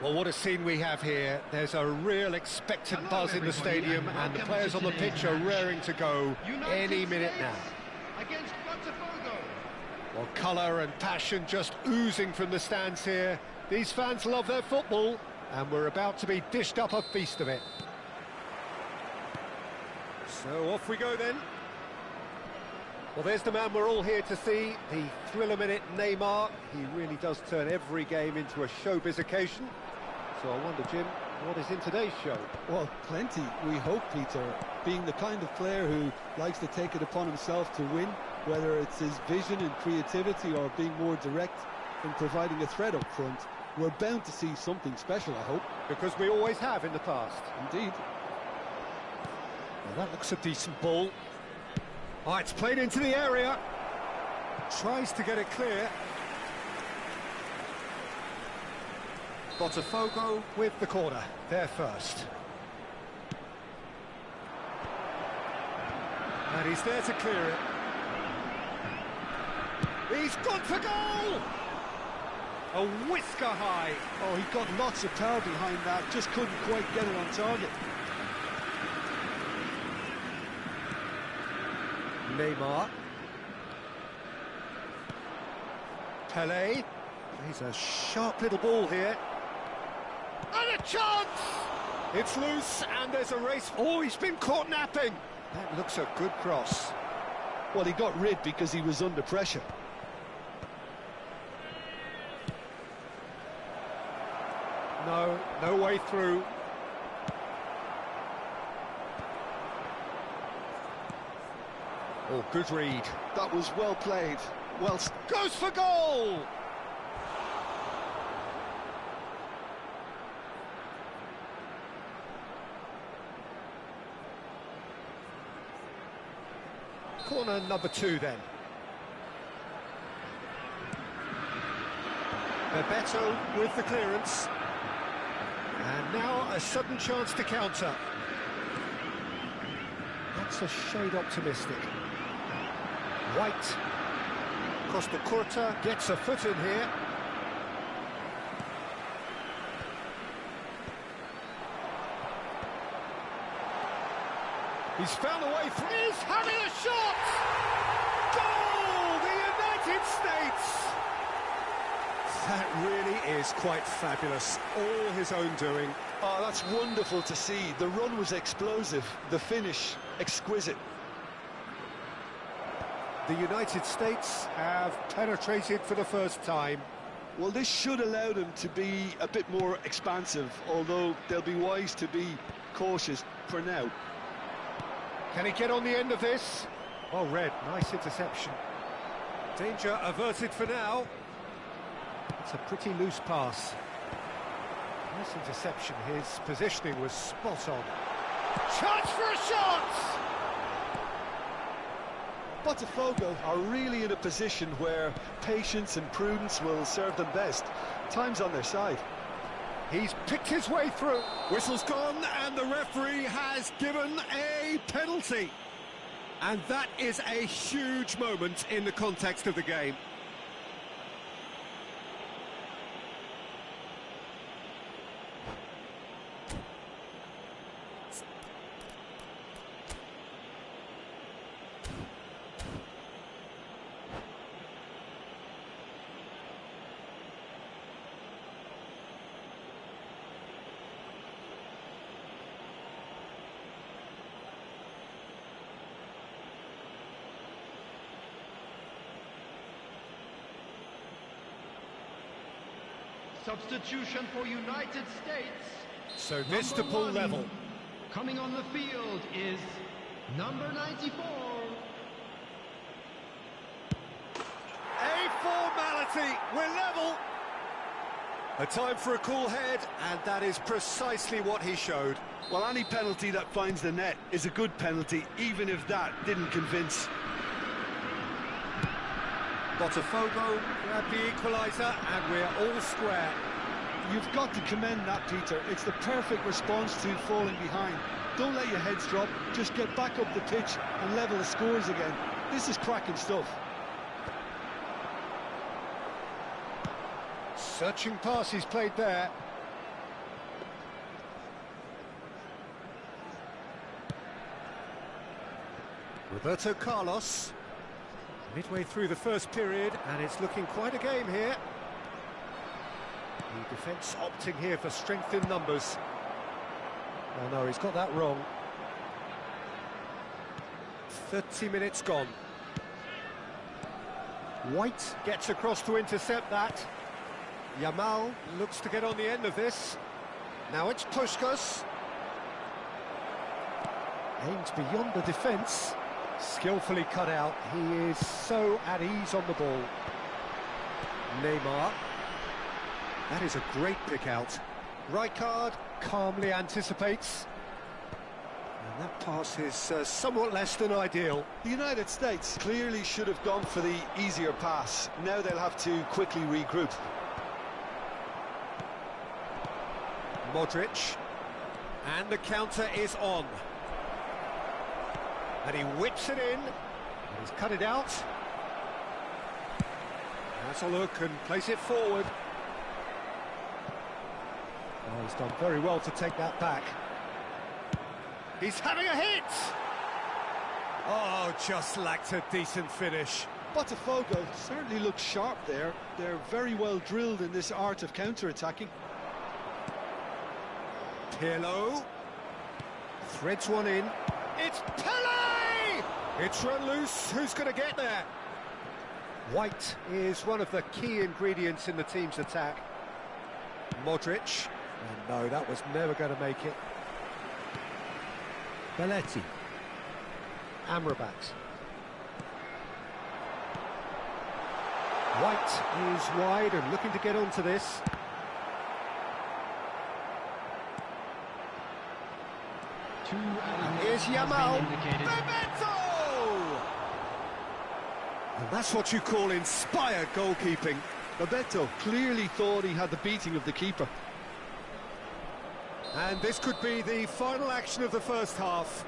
Well, what a scene we have here. There's a real expectant buzz in the stadium, and the players on the pitch are raring to go any minute now. Against BOTAFOGO. Well, colour and passion just oozing from the stands here. These fans love their football, and we're about to be dished up a feast of it. So off we go then. Well, there's the man we're all here to see, the thriller-minute Neymar. He really does turn every game into a showbiz occasion. So I wonder, Jim, what is in today's show? Well, plenty, we hope, Peter. Being the kind of player who likes to take it upon himself to win, whether it's his vision and creativity or being more direct in providing a threat up front, we're bound to see something special, I hope. Because we always have in the past. Indeed. Well, that looks a decent ball. Oh, it's played into the area. Tries to get it clear. BOTAFOGO with the corner. They're first. And he's there to clear it. He's gone for goal! A whisker high. Oh, he got lots of power behind that, just couldn't quite get it on target. Neymar. Pelé. He's a sharp little ball here. And a chance! It's loose and there's a race. Oh, he's been caught napping. That looks a good cross. Well, he got rid because he was under pressure. No way through. Oh, good read. That was well played. Well, Goes for goal! Corner number 2 then. Bebeto with the clearance. And now a sudden chance to counter. That's a shade optimistic. White. Costa Curta gets a foot in here. He's found a way through. He's having a shot! Goal! The United States! That really is quite fabulous. All his own doing. oh, that's wonderful to see. The run was explosive, the finish exquisite. The United States have penetrated for the first time. Well, this should allow them to be a bit more expansive, although they'll be wise to be cautious for now. Can he get on the end of this? Oh, Red, nice interception. Danger averted for now. It's a pretty loose pass. Nice interception. His positioning was spot on. Chance for a shot! BOTAFOGO are really in a position where patience and prudence will serve them best. Time's on their side. He's picked his way through. Whistle's gone and the referee has given a penalty. And that is a huge moment in the context of the game. Substitution for United States. So this to Number pull 1, level. coming on the field is number 94. A formality. We're level. A time for a cool head, and that is precisely what he showed. Well, any penalty that finds the net is a good penalty, even if that didn't convince. BOTAFOGO grab the equaliser, and we're all square. You've got to commend that, Peter. It's the perfect response to falling behind. Don't let your heads drop, just get back up the pitch and level the scores again. This is cracking stuff. Searching pass he's played there. Roberto Carlos, midway through the first period, and it's looking quite a game here. The defence opting here for strength in numbers. Oh no, he's got that wrong. 30 minutes gone. White gets across to intercept that. Yamal looks to get on the end of this. Now it's Puskas. Aims beyond the defence. Skillfully cut out. He is so at ease on the ball. Neymar. That is a great pick out. Rijkaard calmly anticipates. And that pass is somewhat less than ideal. The United States clearly should have gone for the easier pass. Now they'll have to quickly regroup. Modric. And the counter is on. And he whips it in. And he's cut it out. Has a look and place it forward. Oh, he's done very well to take that back. He's having a hit! Oh, just lacked a decent finish. Botafogo certainly looks sharp there. They're very well drilled in this art of counter-attacking. Pirlo threads one in. It's Pelé! It's run loose. Who's going to get there? White is one of the key ingredients in the team's attack. Modric. And no, that was never going to make it. Belletti. Amrabat. White is wide and looking to get onto this. Here's Yamal. Bebeto! And that's what you call inspired goalkeeping. Bebeto clearly thought he had the beating of the keeper. And this could be the final action of the first half.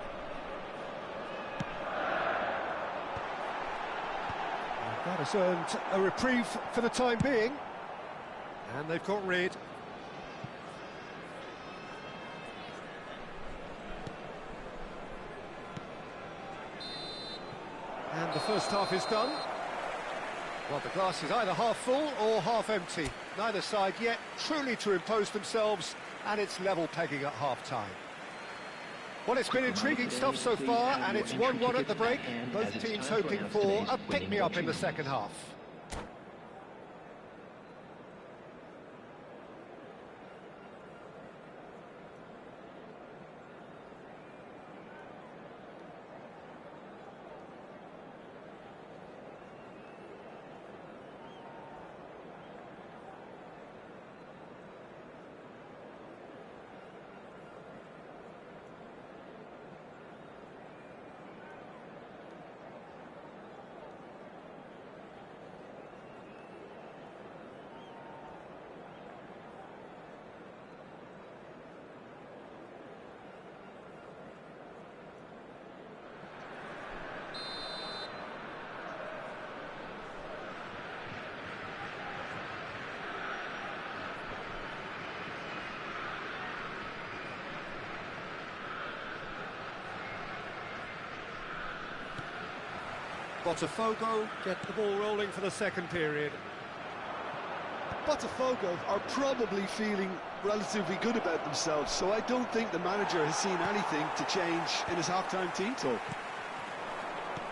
And that has earned a reprieve for the time being. And they've got rid. And the first half is done. Well, the glass is either half full or half empty. Neither side yet truly to impose themselves, and it's level pegging at half-time. Well, it's been intriguing stuff so far, and it's 1-1 at the break. Both teams hoping for a pick-me-up in the second half. Botafogo get the ball rolling for the second period. Botafogo are probably feeling relatively good about themselves, so I don't think the manager has seen anything to change in his half-time team talk.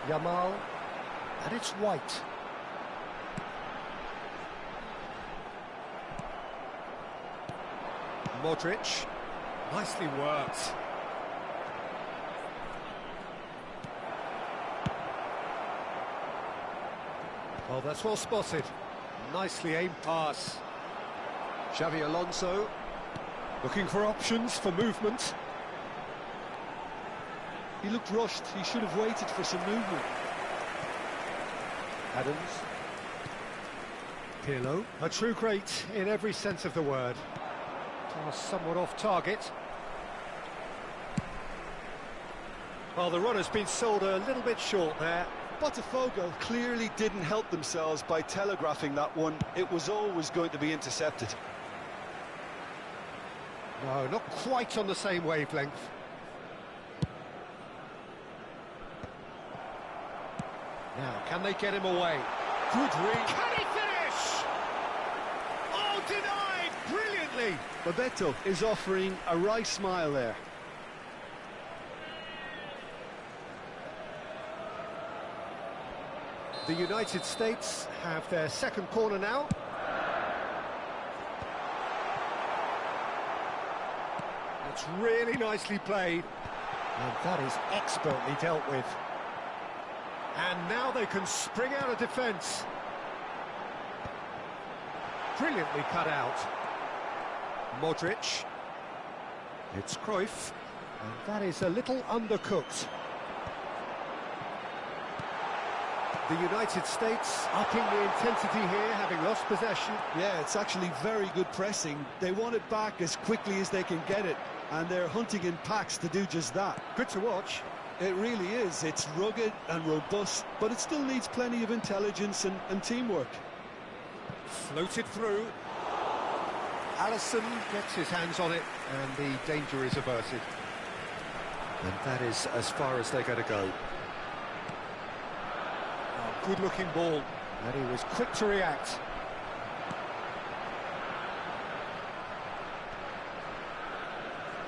Yamal, and it's White. Modric, nicely worked. Well, that's well spotted. Nicely aimed pass. Xavi Alonso looking for options for movement. He looked rushed. He should have waited for some movement. Adams. Pirlo. A true great in every sense of the word. Pass somewhat off target. Well, the runner's been sold a little bit short there. Botafogo clearly didn't help themselves by telegraphing that one. It was always going to be intercepted. No, not quite on the same wavelength. Now, can they get him away? Good read. Can he finish? Oh, denied brilliantly. Bebeto is offering a wry smile there. The United States have their second corner now. That's really nicely played. And that is expertly dealt with. And now they can spring out of defence. Brilliantly cut out. Modric. It's Cruyff. And that is a little undercooked. The United States upping the intensity here, having lost possession. Yeah, it's actually very good pressing. They want it back as quickly as they can get it, and they're hunting in packs to do just that. Good to watch. It really is. It's rugged and robust, but it still needs plenty of intelligence and teamwork. Floated through. Allison gets his hands on it, and the danger is averted. And that is as far as they're going to go. Good-looking ball, and he was quick to react.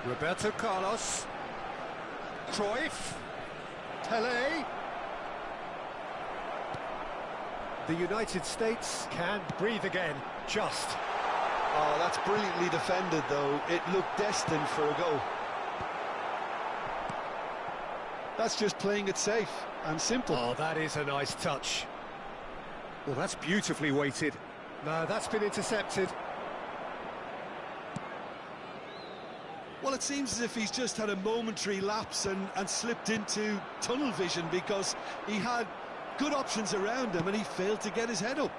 Roberto Carlos. Cruyff. Pelé. The United States can breathe again, just. Oh, that's brilliantly defended, though. It looked destined for a goal. That's just playing it safe and simple. Oh, that is a nice touch. Well, that's beautifully weighted. No, that's been intercepted. Well, it seems as if he's just had a momentary lapse and slipped into tunnel vision, because he had good options around him and he failed to get his head up.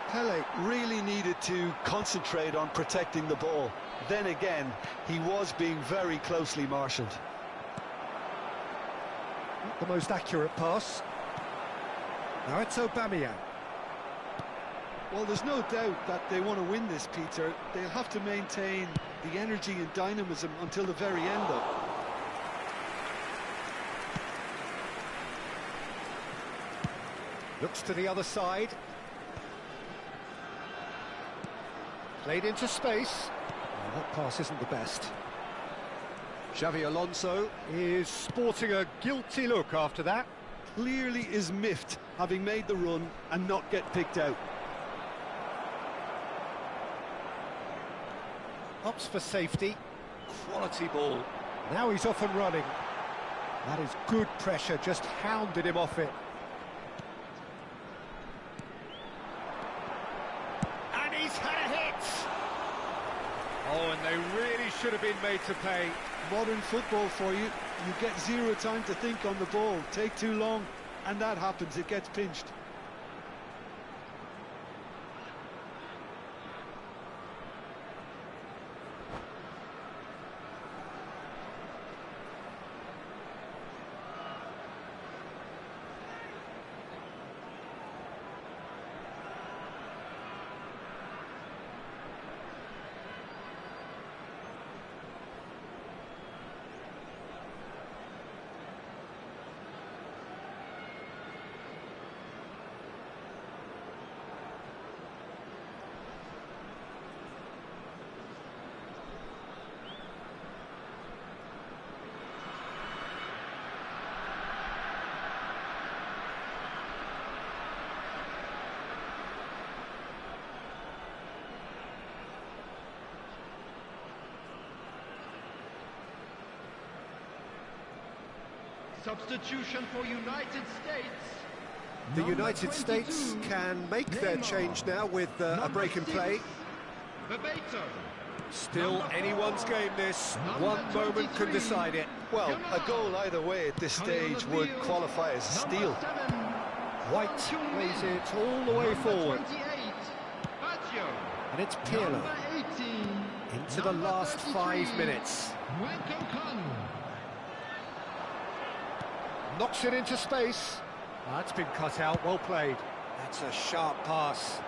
Pelé really needed to concentrate on protecting the ball. Then again, he was being very closely marshalled. The most accurate pass. Now it's Aubameyang. Well, there's no doubt that they want to win this, Peter. They'll have to maintain the energy and dynamism until the very end, though. Looks to the other side. Played into space. Oh, that pass isn't the best. Xavi Alonso is sporting a guilty look after that. Clearly is miffed, having made the run and not get picked out. Opts for safety. Quality ball. Now he's off and running. That is good pressure, just hounded him off it. And he's had a hit! Oh, and they really should have been made to pay. Modern football for you. You get zero time to think on the ball. Take too long, and that happens. It gets pinched. Substitution for United States. The United States can make their change now with a break in play. Bebeto. Still anyone's game this. One moment can decide it. Well, a goal either way at this stage would qualify as a steal. White plays it all the way forward. And it's Pirlo into the last 5 minutes. Knocks it into space. That's been cut out, well played. That's a sharp pass.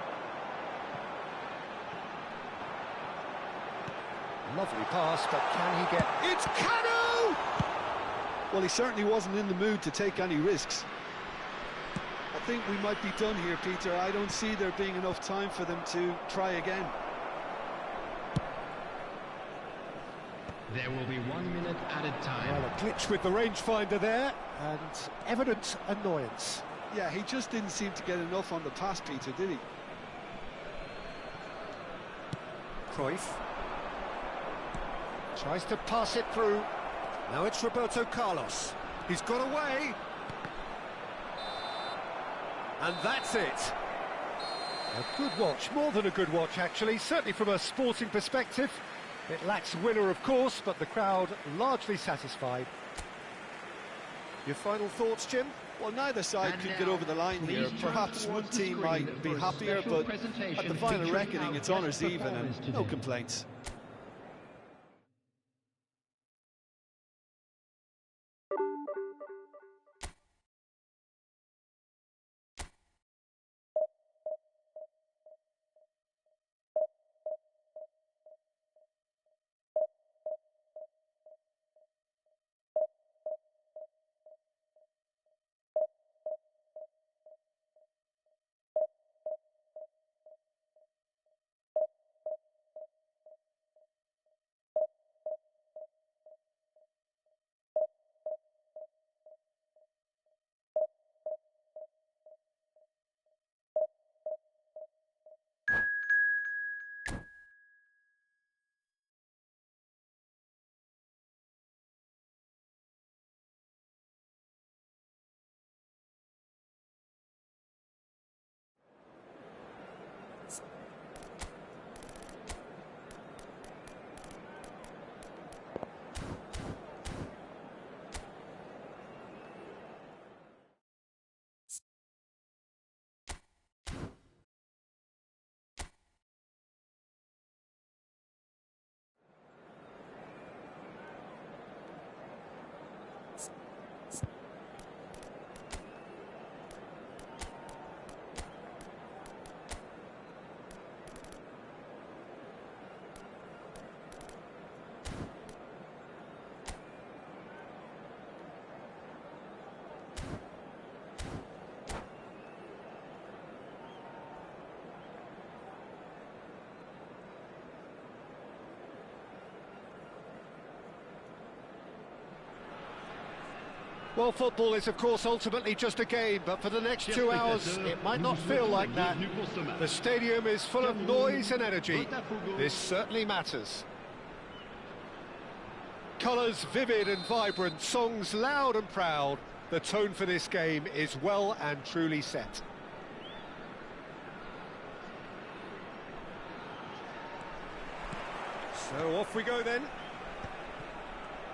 Lovely pass, but can he get... It's Cano! Well, he certainly wasn't in the mood to take any risks. I think we might be done here, Peter. I don't see there being enough time for them to try again. There will be 1 minute added time. Well, a glitch with the rangefinder there, and evident annoyance. Yeah, he just didn't seem to get enough on the pass, Peter, did he? Cruyff tries to pass it through. Now it's Roberto Carlos. He's got away. And that's it. A good watch, more than a good watch actually, certainly from a sporting perspective. It lacks winner, of course, but the crowd largely satisfied. Your final thoughts, Jim? Well, neither side could get over the line here. Perhaps one team might be happier, but at the final reckoning, it's honours even and no complaints. Well, football is, of course, ultimately just a game, but for the next 2 hours, it might not feel like that. The stadium is full of noise and energy. This certainly matters. Colours vivid and vibrant, songs loud and proud. The tone for this game is well and truly set. So off we go then.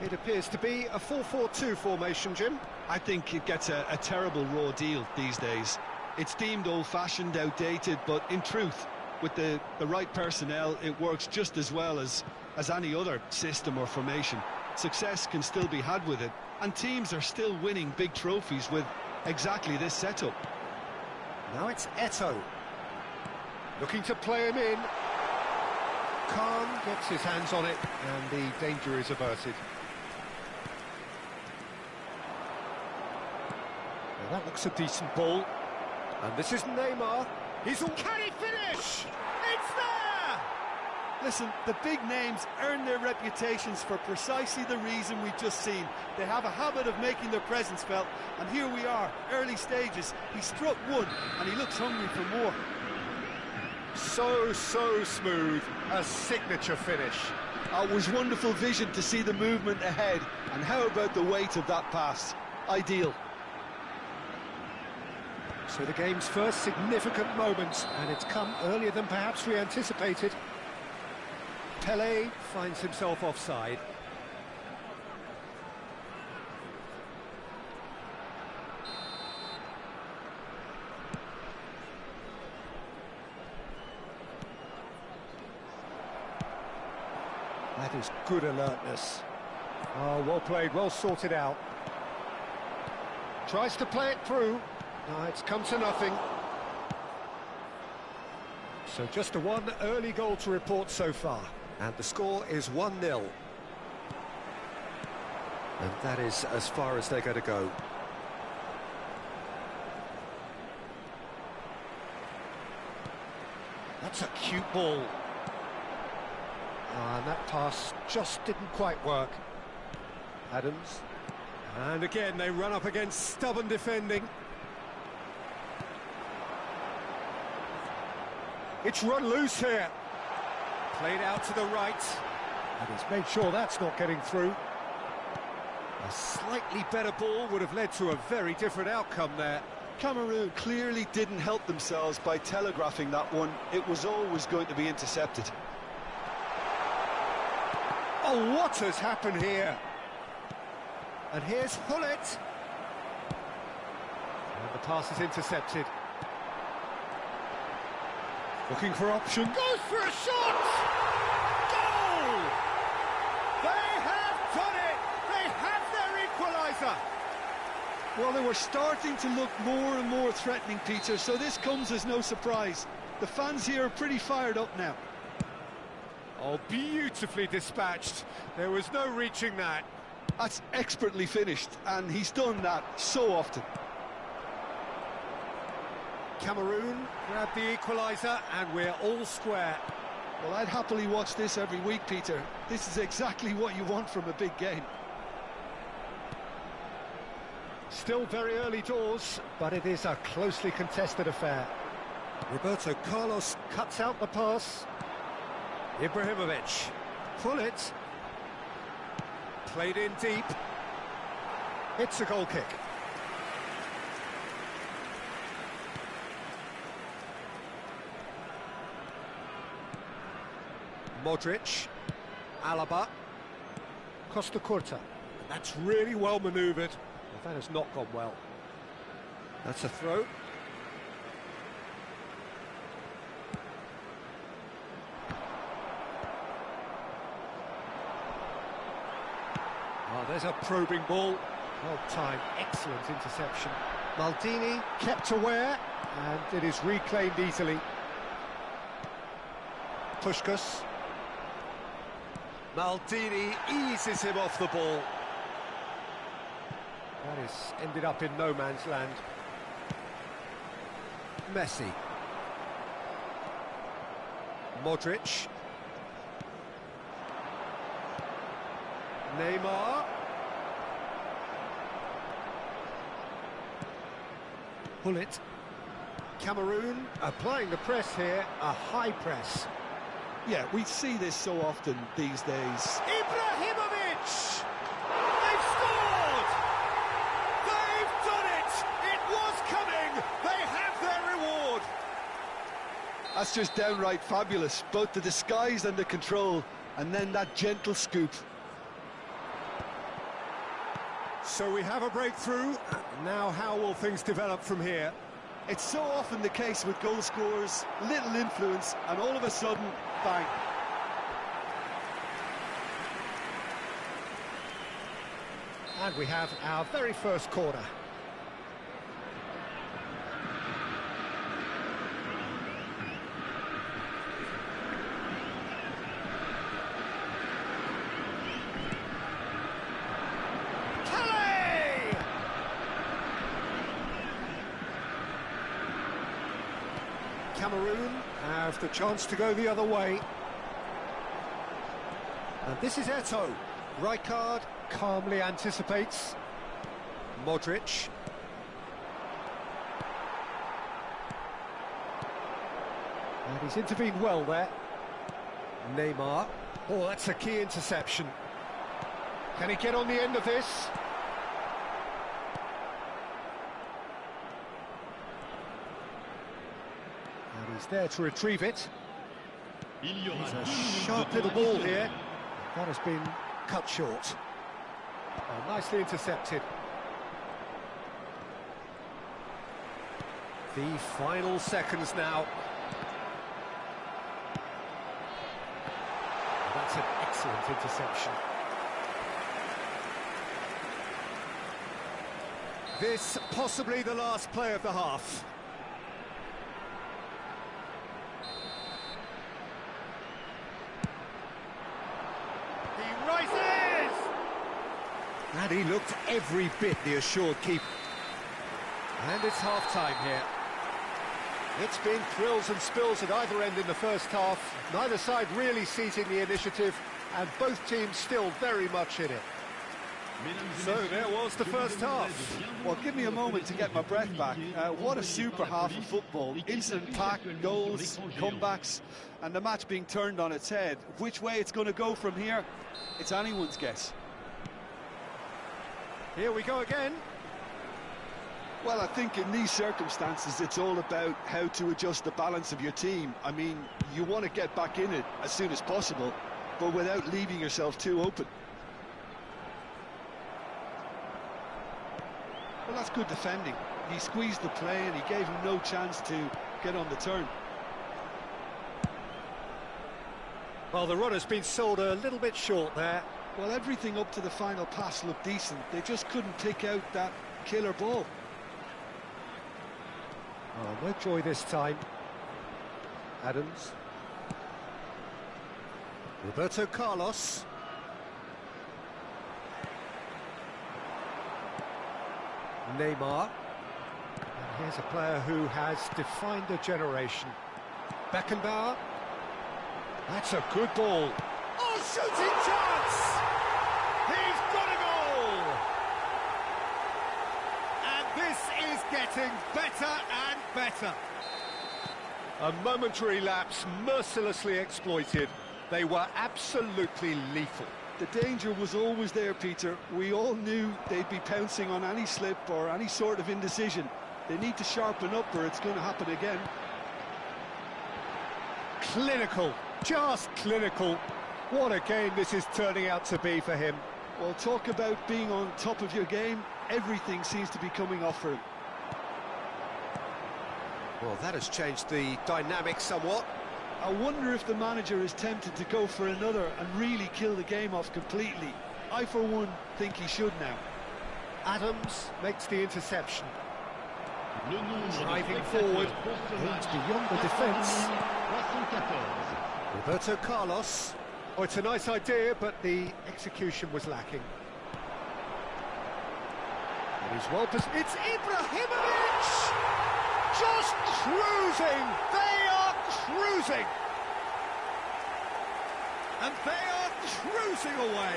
It appears to be a 4-4-2 formation, Jim. I think it gets a terrible raw deal these days. It's deemed old-fashioned, outdated, but in truth, with the right personnel, it works just as well as any other system or formation. Success can still be had with it, and teams are still winning big trophies with exactly this setup. Now it's Eto'o. Looking to play him in. Khan gets his hands on it, and the danger is averted. Now that looks a decent ball. And this is Neymar. He's all... Can he finish? It's there! Listen, the big names earn their reputations for precisely the reason we've just seen. They have a habit of making their presence felt, and here we are, early stages. He struck one, and he looks hungry for more. So smooth, a signature finish. It was wonderful vision to see the movement ahead, and how about the weight of that pass? Ideal. So the game's first significant moment, and it's come earlier than perhaps we anticipated. Pelé finds himself offside. That is good alertness. Oh, well played, well sorted out. Tries to play it through. No, it's come to nothing. So just a one early goal to report so far. And the score is 1-0. And that is as far as they're going to go. That's a cute ball. And that pass just didn't quite work. Adams. And again, they run up against stubborn defending. It's run loose here. Played out to the right. And he's made sure that's not getting through. A slightly better ball would have led to a very different outcome there. Cameroon clearly didn't help themselves by telegraphing that one. It was always going to be intercepted. Oh, what has happened here? And here's Hullet. And the pass is intercepted. Looking for option. Goes for a shot! Goal! They have done it! They have their equaliser! Well, they were starting to look more and more threatening, Peter, so this comes as no surprise. The fans here are pretty fired up now. Oh, beautifully dispatched. There was no reaching that. That's expertly finished, and he's done that so often. Cameroon grab the equaliser, and we're all square. Well, I'd happily watch this every week, Peter. This is exactly what you want from a big game. Still very early doors, but it is a closely contested affair. Roberto Carlos cuts out the pass. Ibrahimovic. Pull it. Played in deep. It's a goal kick. Modric. Alaba. Costa Curta. That's really well manoeuvred. That has not gone well. That's a throw. Oh, there's a probing ball. Well timed, excellent interception. Maldini kept aware, and it is reclaimed easily. Puskas. Maldini eases him off the ball. That is ended up in no man's land. Messi. Modric. Neymar. Hullet. Cameroon applying the press here, a high press. Yeah, we see this so often these days. Ibrahimovic! They've scored! They've done it! It was coming! They have their reward! That's just downright fabulous. Both the disguise and the control, and then that gentle scoop. So we have a breakthrough. Now how will things develop from here? It's so often the case with goal scorers, little influence, and all of a sudden, bang. And we have our very first corner. Cameroon have the chance to go the other way. And this is Eto'o. Rijkaard calmly anticipates. Modric. And he's intervened well there. Neymar. Oh, that's a key interception. Can he get on the end of this? And he's there to retrieve it. It's a sharp little ball here. That has been cut short. Oh, nicely intercepted. The final seconds now. That's an excellent interception. This possibly the last play of the half. He rises! And he looked every bit the assured keeper. And it's half-time here. It's been thrills and spills at either end in the first half. Neither side really seizing the initiative, and both teams still very much in it. So there was the first half. Well, give me a moment to get my breath back. What a super half of football. Incident-packed goals, comebacks, and the match being turned on its head. Which way it's going to go from here, it's anyone's guess. Here we go again. Well, I think in these circumstances, it's all about how to adjust the balance of your team. I mean, you want to get back in it as soon as possible, but without leaving yourself too open. Well, that's good defending. He squeezed the play and he gave him no chance to get on the turn. Well, the runner's been sold a little bit short there. Well, everything up to the final pass looked decent. They just couldn't pick out that killer ball. Oh, no joy this time. Adams. Roberto Carlos. Neymar. And here's a player who has defined a generation. Beckenbauer. That's a good ball. Oh, shooting chance! He's got a goal! And this is getting better and better. A momentary lapse mercilessly exploited. They were absolutely lethal. The danger was always there, Peter. We all knew they'd be pouncing on any slip or any sort of indecision. They need to sharpen up or it's going to happen again. Clinical, just clinical. What a game this is turning out to be for him. Well, talk about being on top of your game. Everything seems to be coming off for him. Well, that has changed the dynamic somewhat. I wonder if the manager is tempted to go for another and really kill the game off completely. I, for one, think he should now. Adams makes the interception. Driving forward, it's beyond the defence. Roberto Carlos. Oh, it's a nice idea, but the execution was lacking. And he's well positioned. It's Ibrahimovic! Just cruising! They are cruising! And they are cruising away!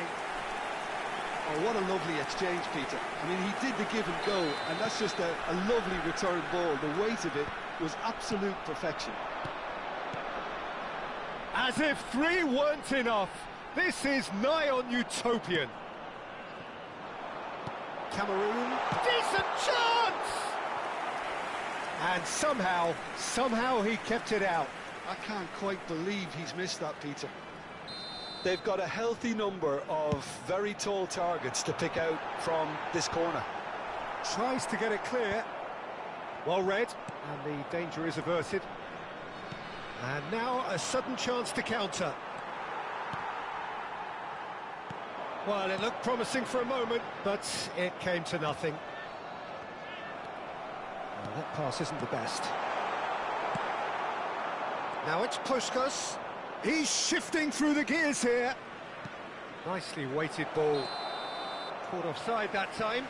Oh, what a lovely exchange, Peter. I mean, he did the give and go, and that's just a lovely return ball. The weight of it was absolute perfection. As if three weren't enough, this is nigh on utopian. Cameroon, decent chance! And somehow he kept it out. I can't quite believe he's missed that, Peter. They've got a healthy number of very tall targets to pick out from this corner. Tries to get it clear. Well read, and the danger is averted. And now a sudden chance to counter. Well, it looked promising for a moment, but it came to nothing. Well, that pass isn't the best. Now it's Puskas. He's shifting through the gears here. Nicely weighted ball. Caught offside that time.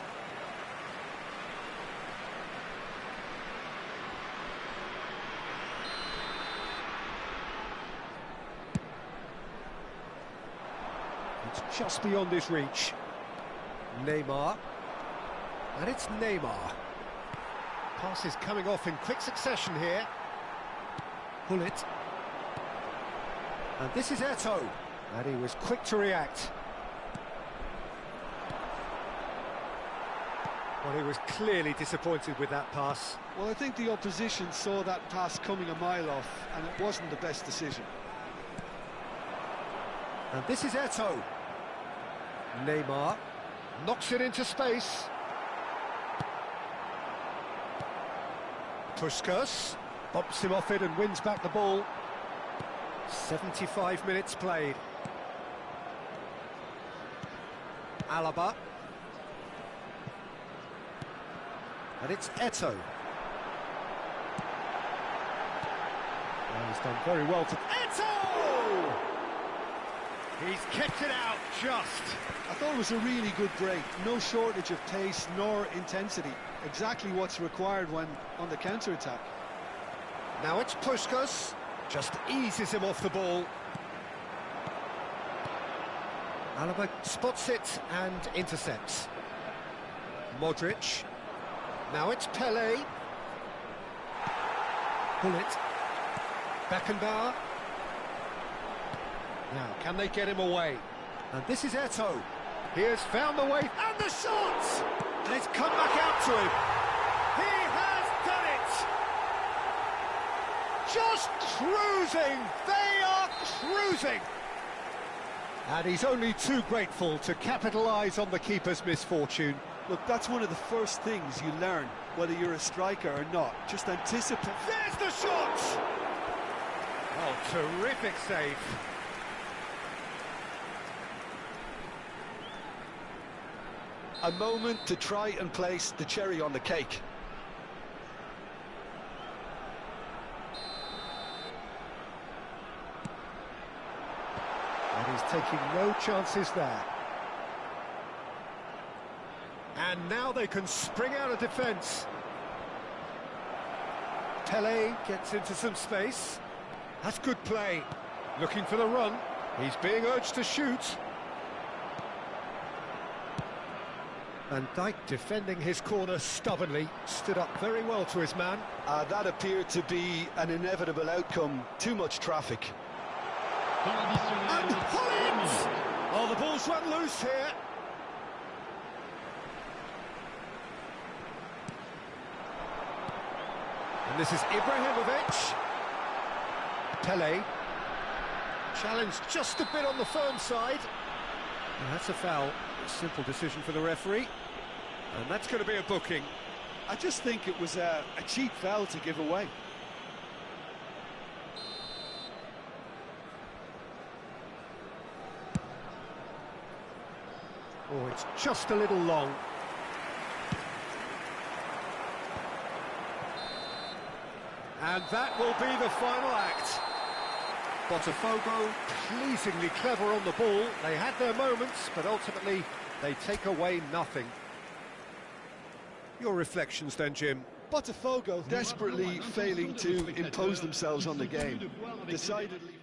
It's just beyond his reach. Neymar. And it's Neymar. Passes coming off in quick succession here. Pull it. And this is Eto'o. And he was quick to react. Well, he was clearly disappointed with that pass. Well, I think the opposition saw that pass coming a mile off, and it wasn't the best decision. And this is Eto'o. Neymar knocks it into space. Puskas bumps him off it and wins back the ball. 75 minutes played. Alaba. And it's Eto'o. And he's done very well to... Eto'o! He's kept it out just. I thought it was a really good break. No shortage of pace nor intensity. Exactly what's required when on the counter-attack. Now it's Puskas. Just eases him off the ball. Alaba spots it and intercepts. Modric. Now it's Pelé. Bullet. Beckenbauer. Now, can they get him away? And this is Eto'o. He has found the way, and the shot! And it's come back out to him. He has done it! Just cruising! They are cruising! And he's only too grateful to capitalise on the keeper's misfortune. Look, that's one of the first things you learn, whether you're a striker or not. Just anticipate. There's the shot! Oh, terrific save. A moment to try and place the cherry on the cake. And he's taking no chances there. And now they can spring out of defence. Pelé gets into some space. That's good play. Looking for the run. He's being urged to shoot. Van Dijk defending his corner stubbornly, stood up very well to his man. That appeared to be an inevitable outcome. Too much traffic. And Hollins! Oh, the ball's run loose here. And this is Ibrahimovic. Pelé. Challenged just a bit on the firm side. And that's a foul. A simple decision for the referee. And that's going to be a booking. I just think it was a cheap foul to give away. Oh, it's just a little long. And that will be the final act. BOTAFOGO pleasingly clever on the ball. They had their moments, but ultimately they take away nothing. Your reflections then, Jim? BOTAFOGO desperately failing to impose themselves on the game. Decidedly.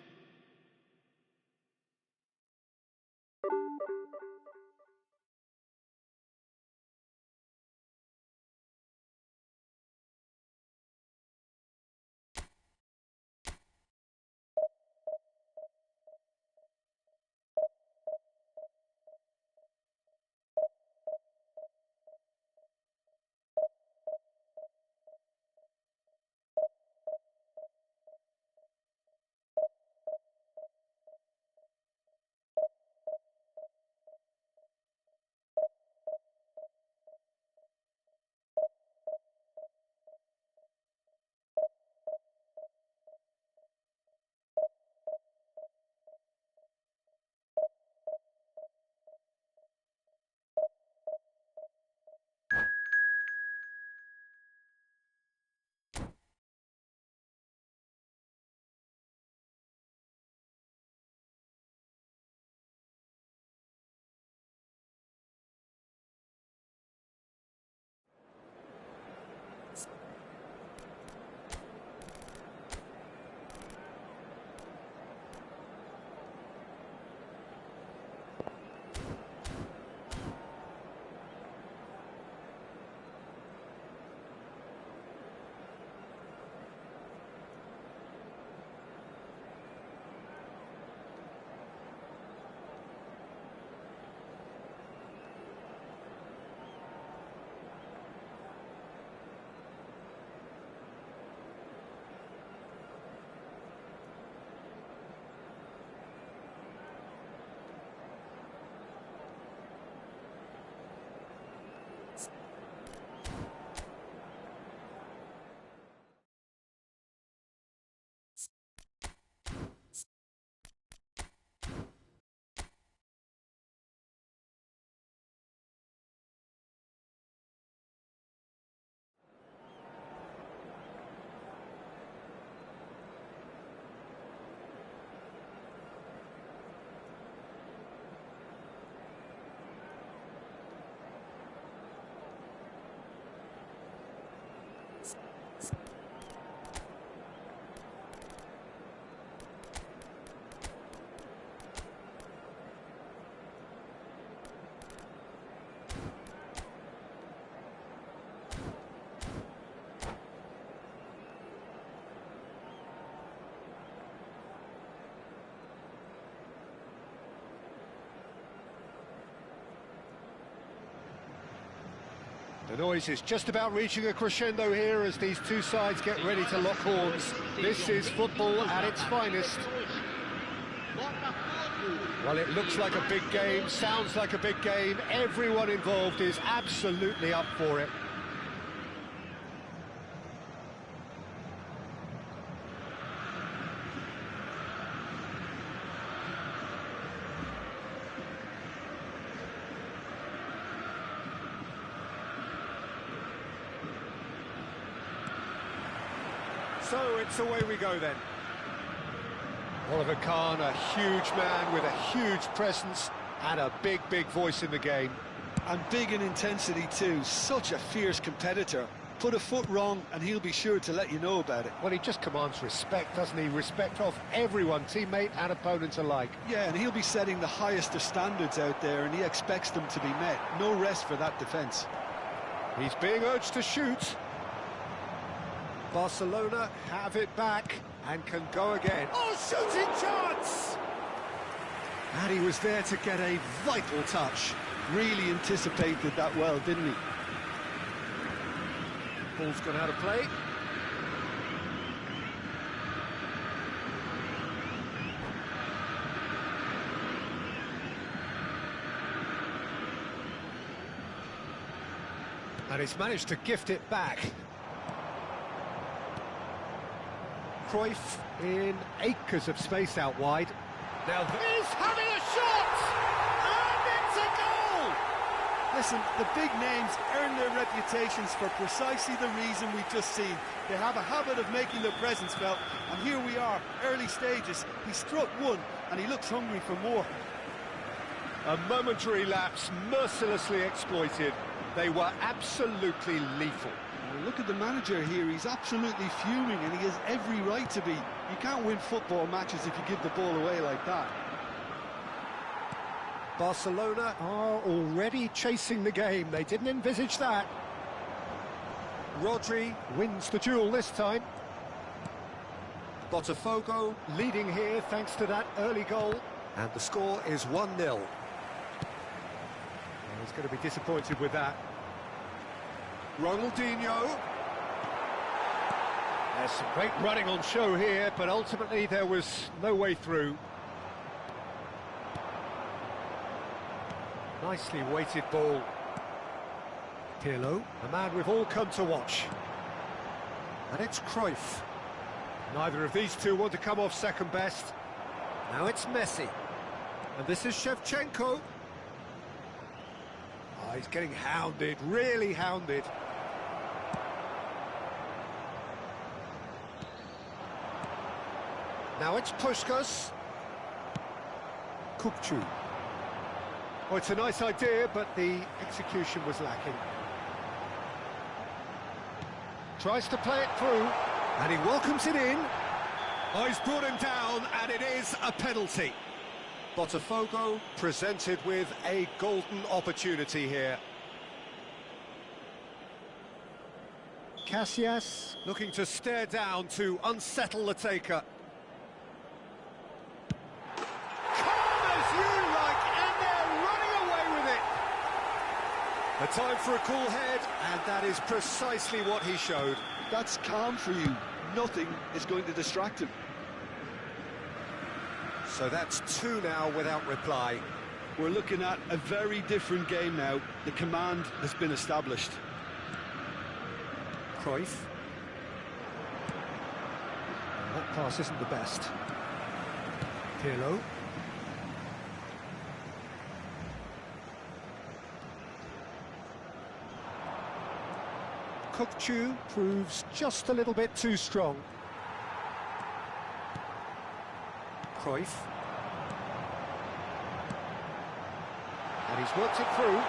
The noise is just about reaching a crescendo here as these two sides get ready to lock horns. This is football at its finest. Well, it looks like a big game, sounds like a big game. Everyone involved is absolutely up for it. So it's away we go then. Oliver Kahn, a huge man with a huge presence and a big, big voice in the game. And big in intensity too, such a fierce competitor. Put a foot wrong and he'll be sure to let you know about it. Well, he just commands respect, doesn't he? Respect of everyone, teammate and opponent alike. Yeah, and he'll be setting the highest of standards out there and he expects them to be met. No rest for that defence. He's being urged to shoot. Barcelona have it back and can go again. Oh, shooting chance! And he was there to get a vital touch. Really anticipated that well, didn't he? Ball's gone out of play. And he's managed to gift it back. Cruyff in acres of space out wide. Now he's having a shot! And it's a goal! Listen, the big names earn their reputations for precisely the reason we've just seen. They have a habit of making their presence felt, and here we are, early stages. He struck one, and he looks hungry for more. A momentary lapse, mercilessly exploited. They were absolutely lethal. Well, look at the manager here, he's absolutely fuming, and he has every right to be. You can't win football matches if you give the ball away like that. Barcelona are already chasing the game. They didn't envisage that. Rodri wins the duel this time. Botafogo leading here thanks to that early goal. And the score is 1-0. Well, he's going to be disappointed with that. Ronaldinho. There's some great running on show here, but ultimately there was no way through. Nicely weighted ball. Pirlo, a man we've all come to watch. And it's Cruyff. Neither of these two want to come off second best. Now it's Messi. And this is Shevchenko. Oh, he's getting hounded, really hounded. Now it's Puskas. Kukçu. Oh, it's a nice idea, but the execution was lacking. Tries to play it through, and he welcomes it in. Oh, he's brought him down, and it is a penalty. Botafogo presented with a golden opportunity here. Casillas looking to stare down to unsettle the taker. A time for a cool head, and that is precisely what he showed. That's calm for you. Nothing is going to distract him. So that's two now without reply. We're looking at a very different game now. The command has been established. Cruyff. That pass isn't the best. Pirlo. Kukçu proves just a little bit too strong. Cruyff. And he's worked it through.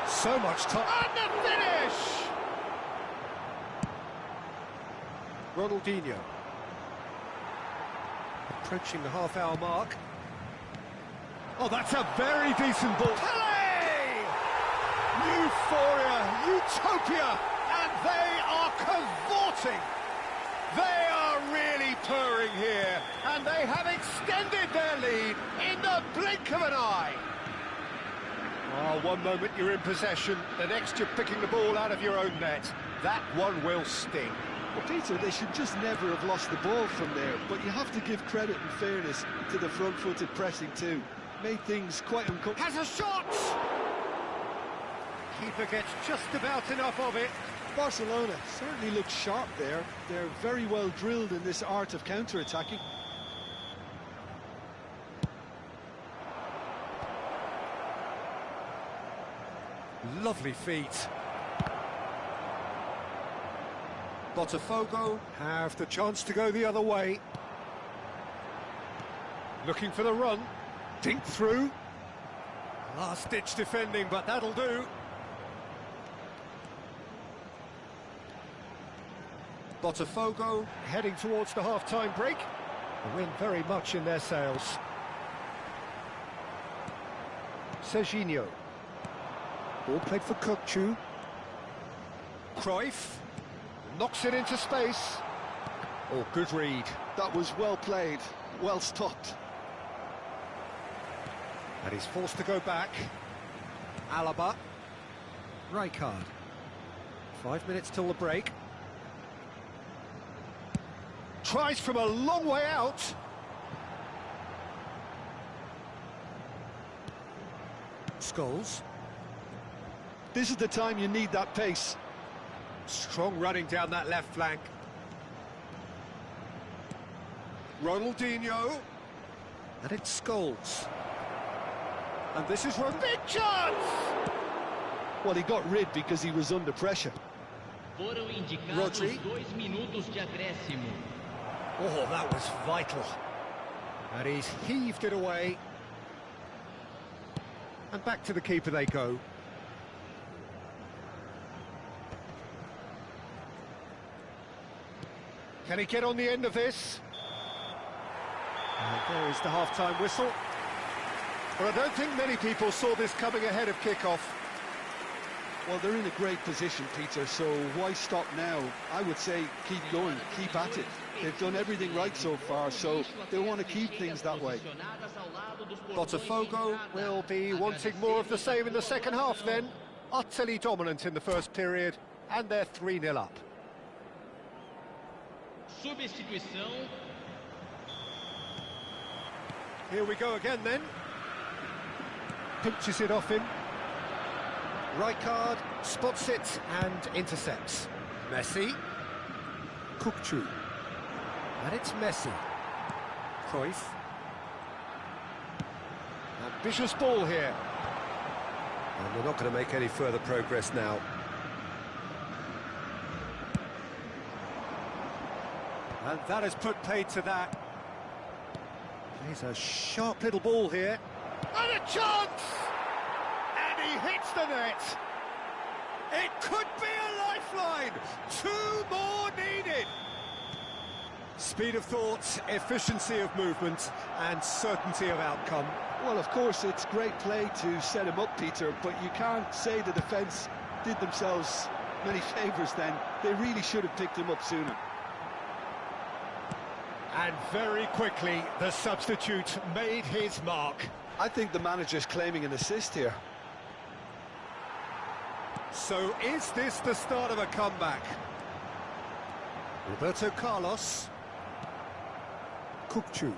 So much time. And the finish! Ronaldinho. Approaching the half-hour mark. Oh, that's a very decent ball. Pelé! Euphoria, utopia! And they are cavorting. They are really purring here, and they have extended their lead in the blink of an eye. Oh, one moment you're in possession, the next you're picking the ball out of your own net. That one will sting. Well, Peter, they should just never have lost the ball from there, but you have to give credit and fairness to the front-footed pressing too. Made things quite uncomfortable. Has a shot! Keeper gets just about enough of it. Barcelona certainly look sharp there. They're very well drilled in this art of counter-attacking. Lovely feet. BOTAFOGO have the chance to go the other way. Looking for the run. Dink through. Last-ditch defending, but that'll do. BOTAFOGO heading towards the half-time break. The wind very much in their sails. Serginho. Ball played for Kukçu. Cruyff knocks it into space. Oh, good read. That was well played, well stopped. And he's forced to go back. Alaba. Rijkaard. 5 minutes till the break. Tries from a long way out. Scholes. This is the time you need that pace. Strong running down that left flank. Ronaldinho. And it's Scholes. And this is one big chance! Well, he got rid because he was under pressure. Foram indicados Rodri. 2 minutos de acréscimo. Oh, that was vital. And he's heaved it away. And back to the keeper they go. Can he get on the end of this? And there is the half-time whistle. But I don't think many people saw this coming ahead of kick-off. Well, they're in a great position, Peter, so why stop now? I would say keep going, keep at it. They've done everything right so far, so they want to keep things that way. BOTAFOGO will be wanting more of the same in the second half then. Utterly dominant in the first period, and they're 3-0 up. Substituição. Here we go again then. Pinches it off him. Rijkaard spots it and intercepts. Messi. Kukçu. And it's Messi. Cruyff. Ambitious ball here. And they're not going to make any further progress now. And that has put paid to that. He's a sharp little ball here. And a chance! And he hits the net. It could be a lifeline. 2 more needed. Speed of thought, efficiency of movement, and certainty of outcome. Well, of course, it's great play to set him up, Peter, but you can't say the defence did themselves many favours then. They really should have picked him up sooner. And very quickly, the substitute made his mark. I think the manager's claiming an assist here. So is this the start of a comeback? Roberto Carlos. Kukçu.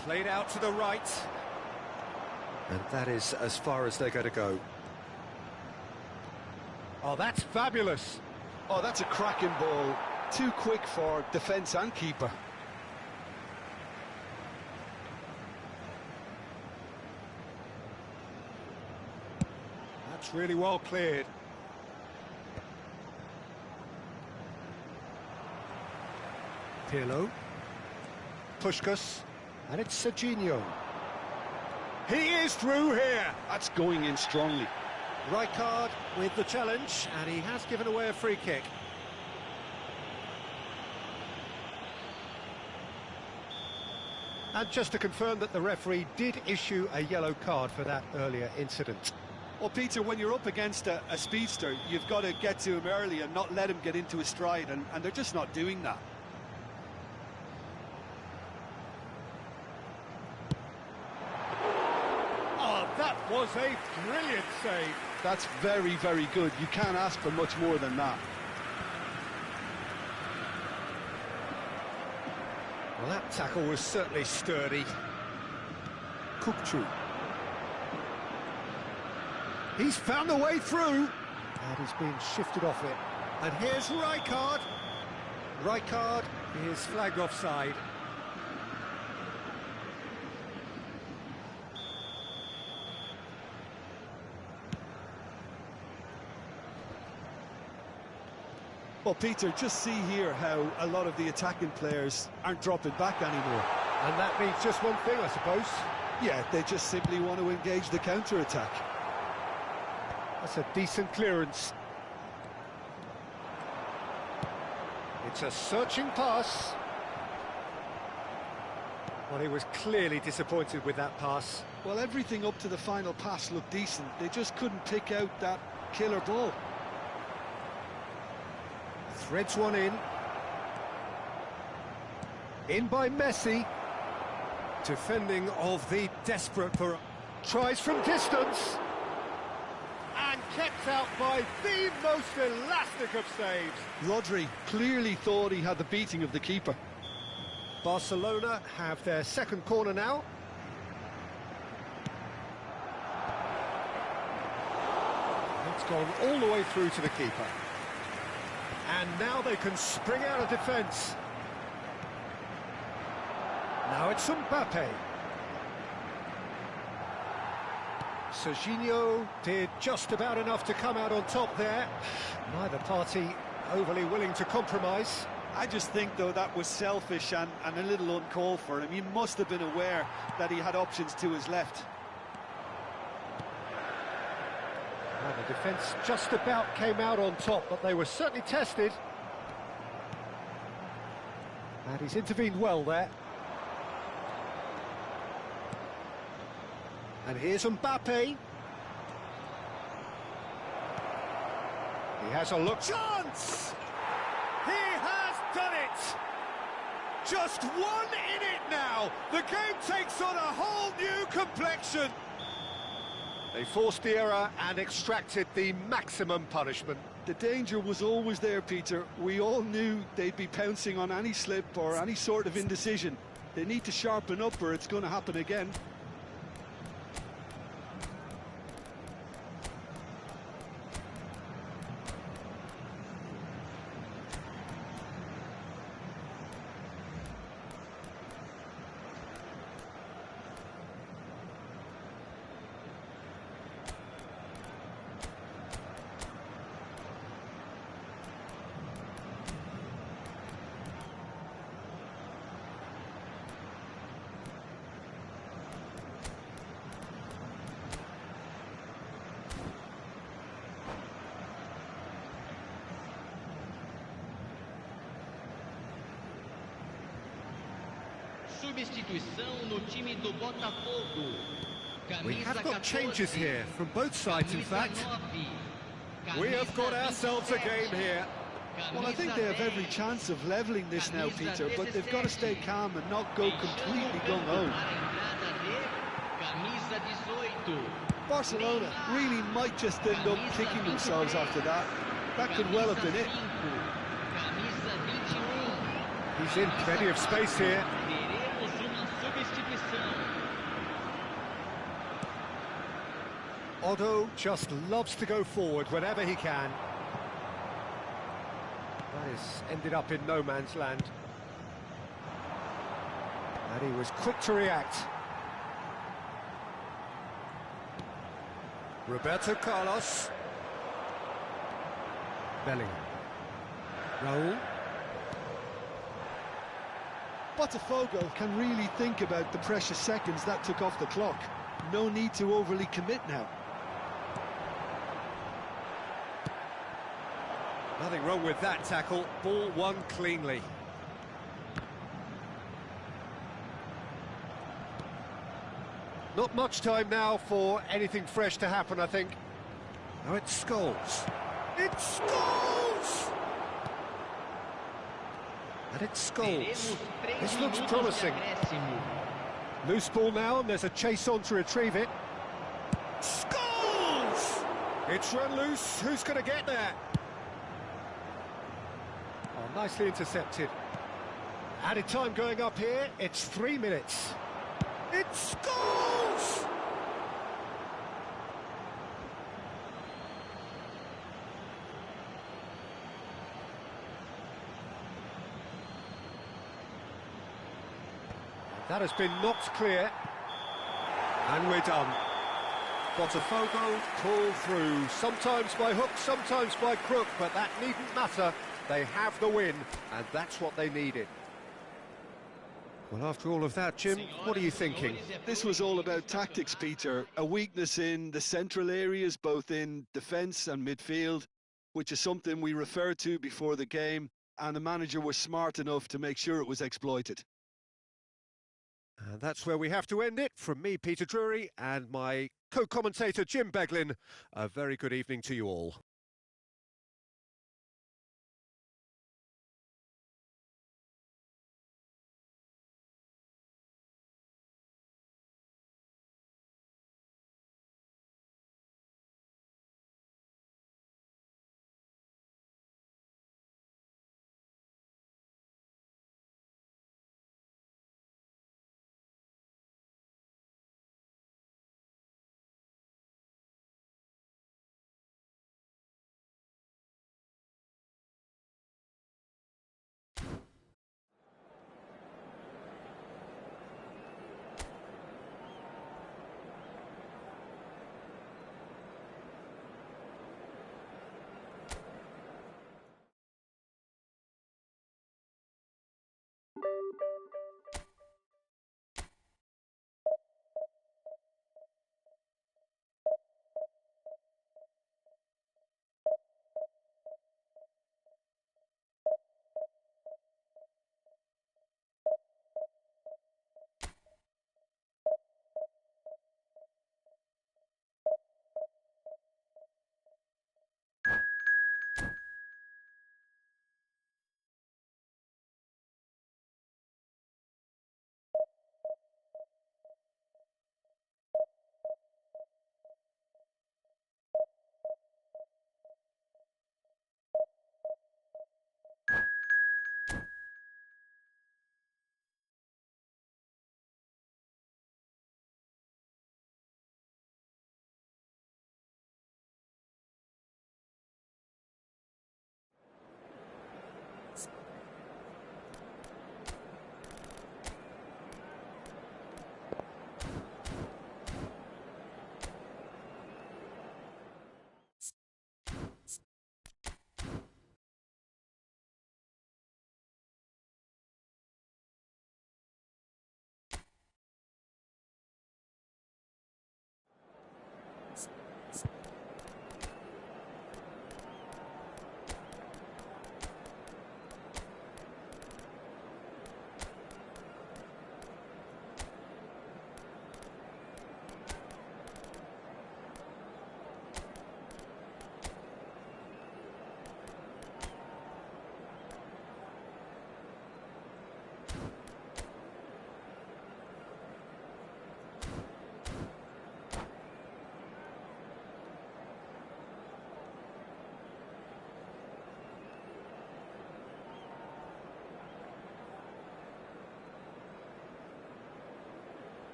Played out to the right. And that is as far as they're going to go. Oh, that's fabulous. Oh, that's a cracking ball. Too quick for defence and keeper. That's really well cleared. Pirlo. Puskas. And it's Serginho. He is through here. That's going in strongly. Rijkaard with the challenge, and he has given away a free kick. And just to confirm that the referee did issue a yellow card for that earlier incident. Well, Peter, when you're up against a speedster, you've got to get to him early and not let him get into his stride, and they're just not doing that. Oh, that was was a brilliant save. That's very, very good. You can't ask for much more than that. Well, that tackle was certainly sturdy. Cooktree. He's found a way through. And he's being shifted off it. And here's Rijkaard. Rijkaard is flagged offside. Well, Peter, just see here how a lot of the attacking players aren't dropping back anymore. And that means just one thing, I suppose. Yeah, they just simply want to engage the counter-attack. That's a decent clearance. It's a searching pass. Well, he was clearly disappointed with that pass. Well, everything up to the final pass looked decent. They just couldn't pick out that killer ball. Threads one in. In by Messi. Defending of the desperate for... Tries from distance. And kept out by the most elastic of saves. Rodri clearly thought he had the beating of the keeper. Barcelona have their second corner now. It's gone all the way through to the keeper. And now they can spring out of defence. Now it's Mbappe. Serginho did just about enough to come out on top there. Neither party overly willing to compromise. I just think, though, that was selfish and a little uncalled for him. He must have been aware that he had options to his left. Well, the defence just about came out on top, but they were certainly tested. And he's intervened well there. And here's Mbappe. He has a look. Chance! He has done it! Just one in it now. The game takes on a whole new complexion. They forced the error and extracted the maximum punishment. The danger was always there, Peter. We all knew they'd be pouncing on any slip or any sort of indecision. They need to sharpen up or it's going to happen again. Substituição no time do Botafogo. We have got changes here from both sides, in fact. We have got ourselves a game here. Well, I think they have every chance of levelling this now, Peter, but they've got to stay calm and not go completely gung-ho. Barcelona really might just end up kicking themselves after that. That could well have been it. He's in plenty of space here. Otto just loves to go forward whenever he can. That has ended up in no man's land. And he was quick to react. Roberto Carlos. Bellingham. Raul. Botafogo can really think about the precious seconds that took off the clock. No need to overly commit now. Nothing wrong with that tackle. Ball won cleanly. Not much time now for anything fresh to happen, I think. Now it's Scholes. It's Scholes! And it's Scholes. This looks promising. Loose ball now, and there's a chase on to retrieve it. It's run loose. Who's going to get there? Oh, nicely intercepted. Added time going up here. It's 3 minutes. It scores! That has been knocked clear. And we're done. BOTAFOGO pull through, sometimes by hook, sometimes by crook, but that needn't matter. They have the win, and that's what they needed. Well, after all of that, Jim, what are you thinking? This was all about tactics, Peter. A weakness in the central areas, both in defence and midfield, which is something we referred to before the game, and the manager was smart enough to make sure it was exploited. And that's where we have to end it. From me, Peter Drury, and my co-commentator, Jim Beglin, a very good evening to you all.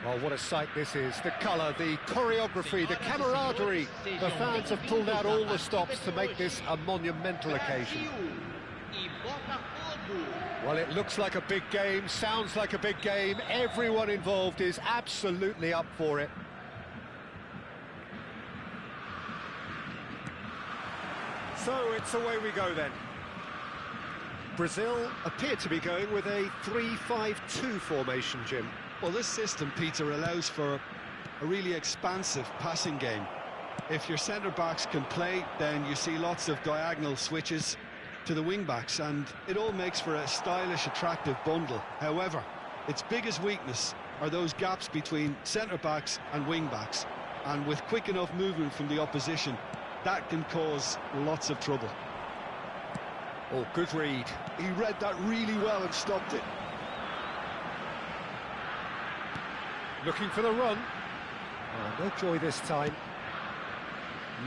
Well, what a sight this is. The colour, the choreography, the camaraderie. The fans have pulled out all the stops to make this a monumental occasion. Well, it looks like a big game, sounds like a big game. Everyone involved is absolutely up for it. So it's away we go then. Brazil appear to be going with a 3-5-2 formation, Jim. Well, this system, Peter, allows for a really expansive passing game. If your centre-backs can play, then you see lots of diagonal switches to the wing-backs, and it all makes for a stylish, attractive bundle. However, its biggest weakness are those gaps between centre-backs and wing-backs, and with quick enough movement from the opposition, That can cause lots of trouble. Oh, good read. He read that really well and stopped it. Looking for the run. Oh, no joy this time.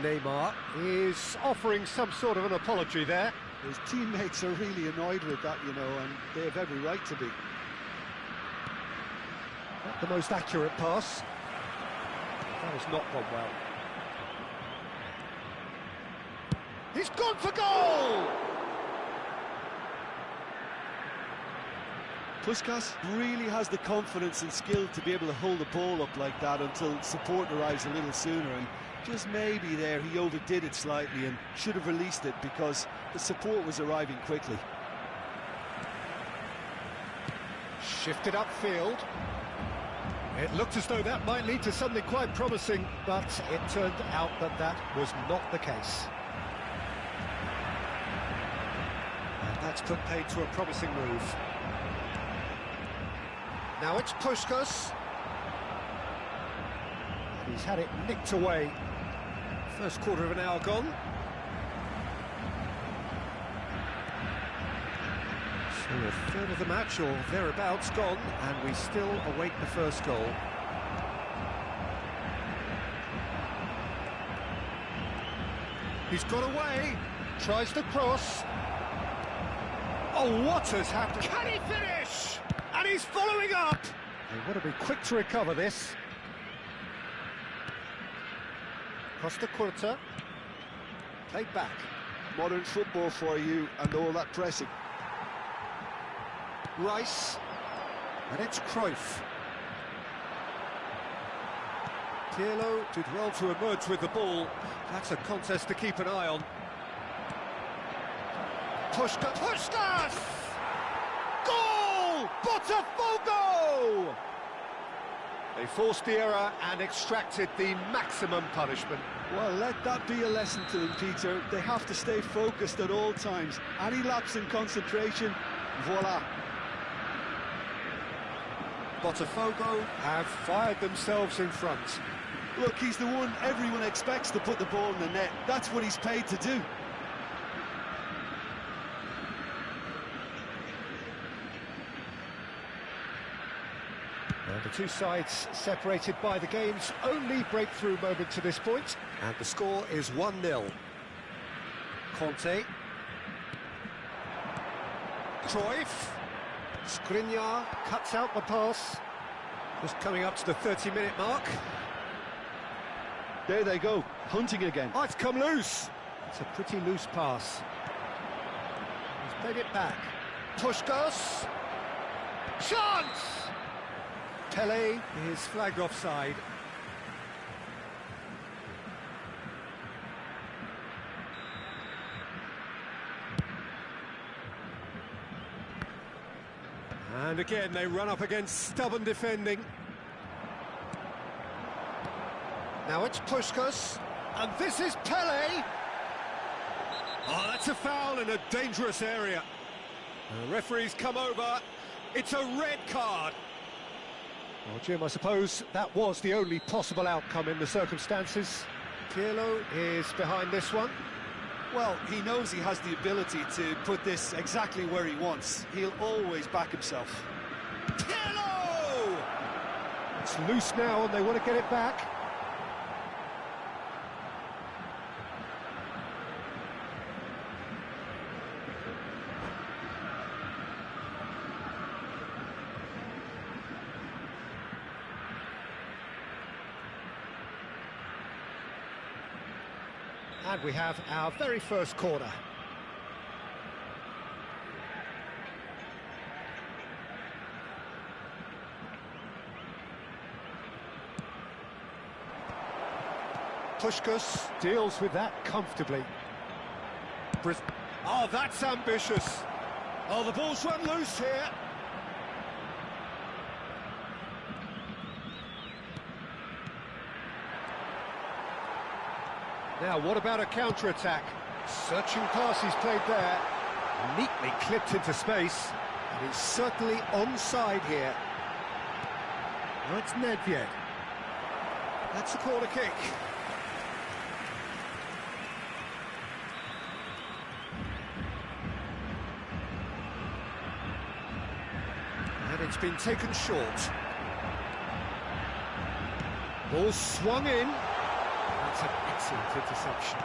Neymar is offering some sort of an apology there. His teammates are really annoyed with that, you know, and they have every right to be. Not the most accurate pass. That has not gone well. He's gone for goal! Puskas really has the confidence and skill to be able to hold the ball up like that until support arrives a little sooner, and just maybe there he overdid it slightly and should have released it because the support was arriving quickly. Shifted upfield. It looked as though that might lead to something quite promising, but it turned out that that was not the case. And that's put paid to a promising move. Now it's Puskas. And he's had it nicked away. First quarter of an hour gone. So a third of the match, or thereabouts, gone, and we still await the first goal. He's got away, tries to cross. Oh, what has happened? Can he finish? And he's following up! They want to be quick to recover this. Costa Curta. Played back. Modern football for you and all that pressing. Rice, and it's Cruyff. Pirlo did well to emerge with the ball. That's a contest to keep an eye on. Puskas! Goal! BOTAFOGO! They forced the error and extracted the maximum punishment. Well, let that be a lesson to them, Peter. They have to stay focused at all times. Any lapse in concentration, voila. BOTAFOGO have fired themselves in front. Look, he's the one everyone expects to put the ball in the net. That's what he's paid to do. And the two sides separated by the game's only breakthrough moment to this point. And the score is 1-0. Conte. Cruyff. Skriniar cuts out the pass. Just coming up to the 30-minute mark. There they go, hunting again. Oh, it's come loose. It's a pretty loose pass. He's played it back. Puskas. Chance! Pelé is flagged offside. And again, they run up against stubborn defending. Now it's Puskas, and this is Pelé. Oh, that's a foul in a dangerous area. The referee's come over. It's a red card. Well, Jim, I suppose that was the only possible outcome in the circumstances. Pirlo is behind this one. Well, he knows he has the ability to put this exactly where he wants. He'll always back himself. Pirlo! It's loose now and they want to get it back. And we have our very first corner. Puskas deals with that comfortably. Oh, that's ambitious. Oh, the ball's run loose here. Now, what about a counter-attack? Searching pass he's played there. Neatly clipped into space. And he's certainly onside here. Well, it's Nedved. That's a corner kick. And it's been taken short. Ball swung in. That's an excellent interception.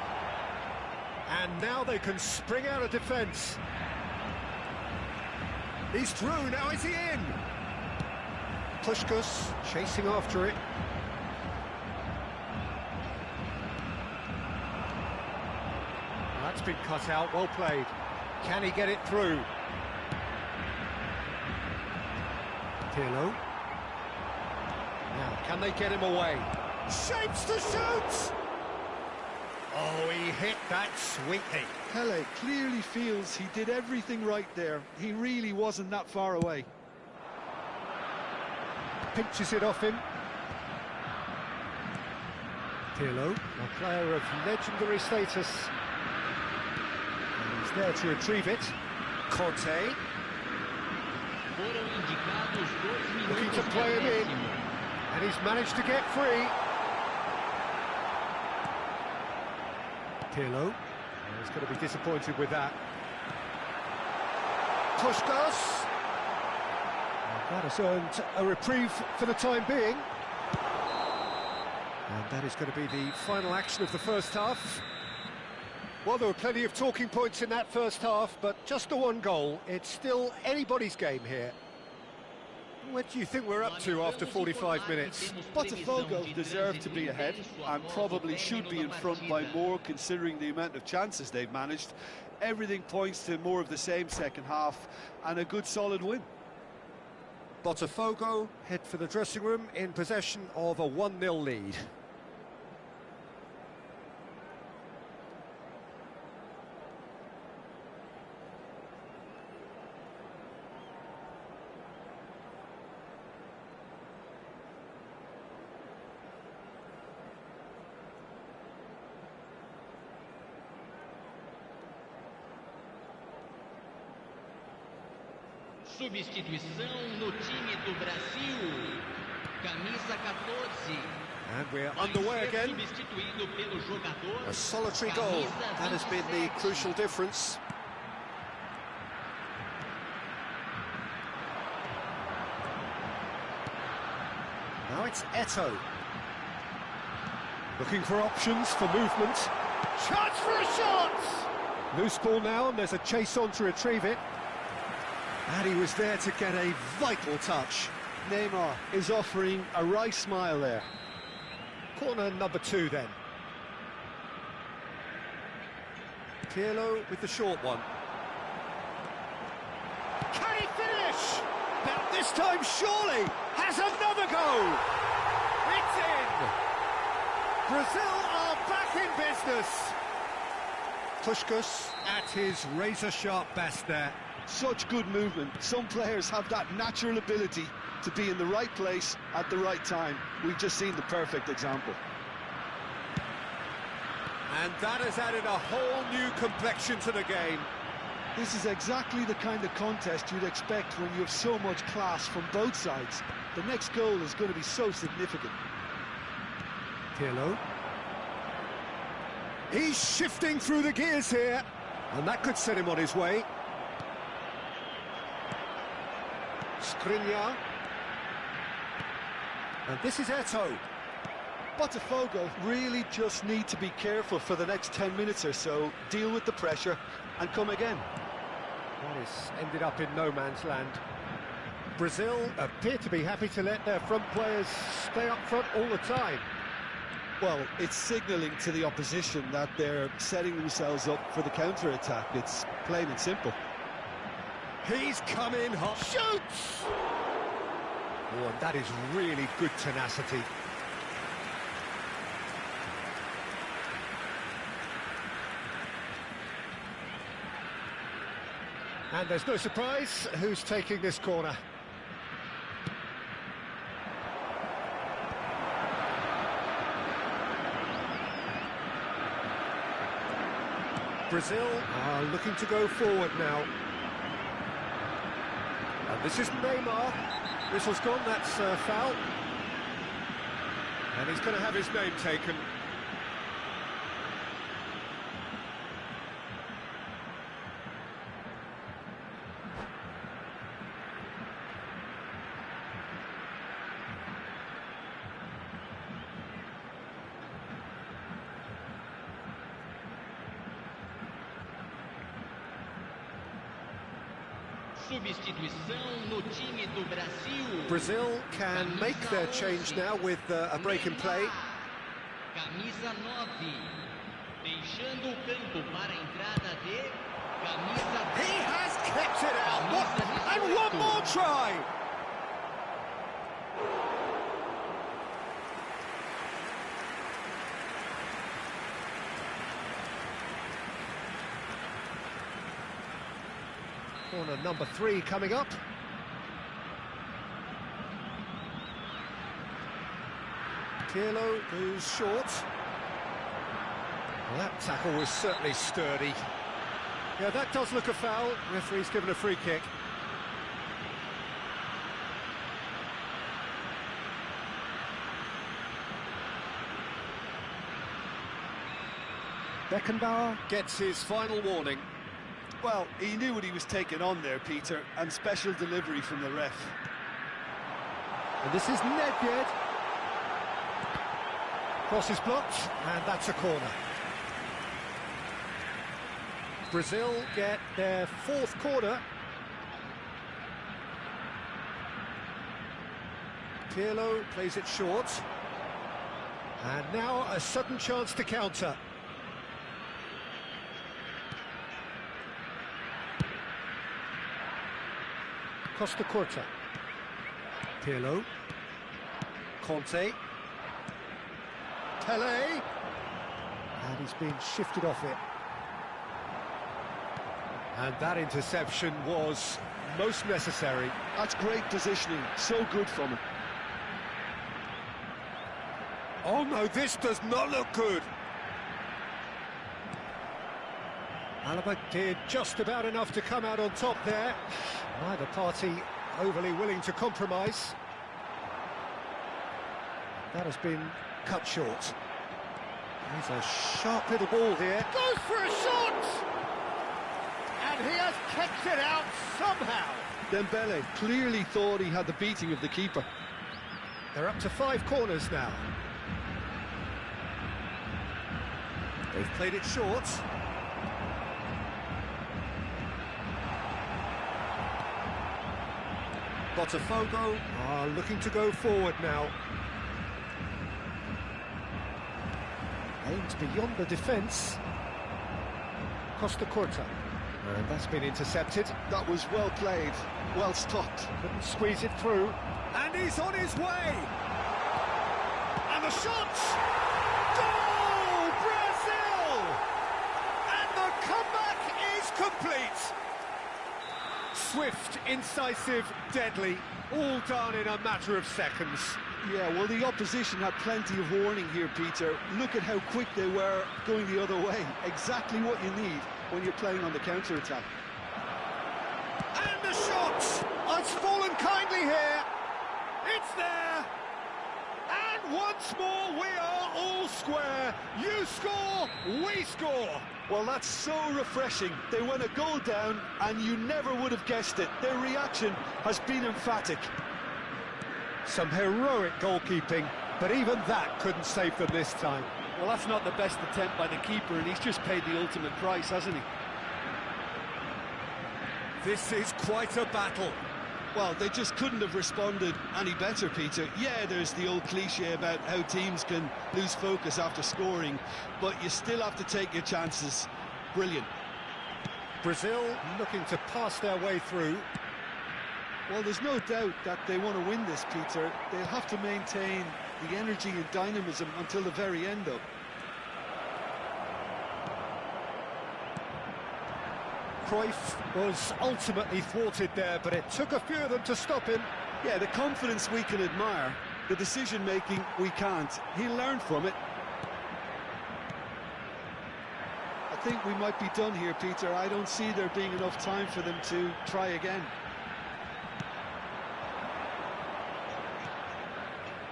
And now they can spring out of defence. He's through, now is he in? Puskas chasing after it. That's been cut out, well played. Can he get it through? Pirlo. Now, can they get him away? Shapes to shoot! Oh, he hit that sweetly. Pelé clearly feels he did everything right there. He really wasn't that far away. Pinches it off him. Pirlo, a player of legendary status. And he's there to retrieve it. Corte. Foram indicados 2 Looking minutos to de play him in. acréscimo. And he's managed to get free. Pirlo. He's going to be disappointed with that. Puskas. That has earned a reprieve for the time being. And that is going to be the final action of the first half. Well, there were plenty of talking points in that first half, but just the one goal. It's still anybody's game here. What do you think we're up to after 45 minutes? BOTAFOGO deserve to be ahead and probably should be in front by more considering the amount of chances they've managed. Everything points to more of the same second half and a good solid win. BOTAFOGO head for the dressing room in possession of a 1-0 lead. Substituição no time do Brasil. Camisa 14. And we're Vai underway ser again. substituído pelo jogador. A solitary goal. Camisa That has been the 27. crucial difference. Now it's Eto'o. Looking for options for movement. Chance for a shot! Loose ball now, and there's a chase on to retrieve it. And he was there to get a vital touch. Neymar is offering a wry smile there. Corner number 2 then. Pirlo with the short one. Can he finish? Now this time surely has another go. It's in. Brazil are back in business. Puskas at his razor-sharp best there. Such good movement. Some players have that natural ability to be in the right place at the right time. We've just seen the perfect example. And that has added a whole new complexion to the game. This is exactly the kind of contest you'd expect when you have so much class from both sides. The next goal is going to be so significant. Pirlo. He's shifting through the gears here, and that could set him on his way. Skriniar. And this is Eto'o. BOTAFOGO really just need to be careful for the next 10 minutes or so, deal with the pressure and come again. That is ended up in no man's land. Brazil appear to be happy to let their front players stay up front all the time. Well, it's signalling to the opposition that they're setting themselves up for the counter-attack. It's plain and simple. He's come in hot. Shoots! Oh, and that is really good tenacity. And there's no surprise who's taking this corner. Brazil are looking to go forward now. And this is Neymar. Whistle's gone, that's foul. And he's going to have his name taken. Substituição no time do Brasil. Brazil can make their change now with a break in play. Camisa 9. Deixando o campo para a entrada de camisa 10. He has kept it out. And one more try. Corner number 3 coming up. Pirlo goes short. Well, that tackle was certainly sturdy. Yeah, that does look a foul. Referee's given a free kick. Beckenbauer gets his final warning. Well, he knew what he was taking on there, Peter, and special delivery from the ref. And this is Nedved. Cross is blocked, and that's a corner. Brazil get their 4th corner. Pirlo plays it short. And now a sudden chance to counter. Costa Curta. Pirlo. Conte. Pelé. And he's been shifted off it. And that interception was most necessary. That's great positioning, so good from him. Oh no, this does not look good. Alaba did just about enough to come out on top there. Neither party overly willing to compromise. That has been cut short. There's a sharp little ball here. Goes for a shot! And he has kept it out somehow. Dembele clearly thought he had the beating of the keeper. They're up to 5 corners now. They've played it short. Botafogo are looking to go forward now. Aimed beyond the defence. Costa Curta. And that's been intercepted. That was well played, well stopped. Couldn't squeeze it through. And he's on his way! And the shot! Goal! Brazil! And the comeback is complete! Swift, incisive, deadly, all done in a matter of seconds. Yeah, well, the opposition had plenty of warning here, Peter. Look at how quick they were going the other way. Exactly what you need when you're playing on the counter-attack. And the shot! It's fallen kindly here. It's there. And once more, we are all square. You score, we score. Well, that's so refreshing. They went a goal down, and you never would have guessed it. Their reaction has been emphatic. Some heroic goalkeeping, but even that couldn't save them this time. Well, that's not the best attempt by the keeper, and he's just paid the ultimate price, hasn't he? This is quite a battle. Well, they just couldn't have responded any better, Peter. Yeah, there's the old cliche about how teams can lose focus after scoring, but you still have to take your chances. Brilliant. Brazil looking to pass their way through. Well, there's no doubt that they want to win this, Peter. They'll have to maintain the energy and dynamism until the very end, though. Cruyff was ultimately thwarted there, but it took a few of them to stop him. Yeah, the confidence we can admire, the decision-making we can't. He'll learn from it. I think we might be done here, Peter. I don't see there being enough time for them to try again.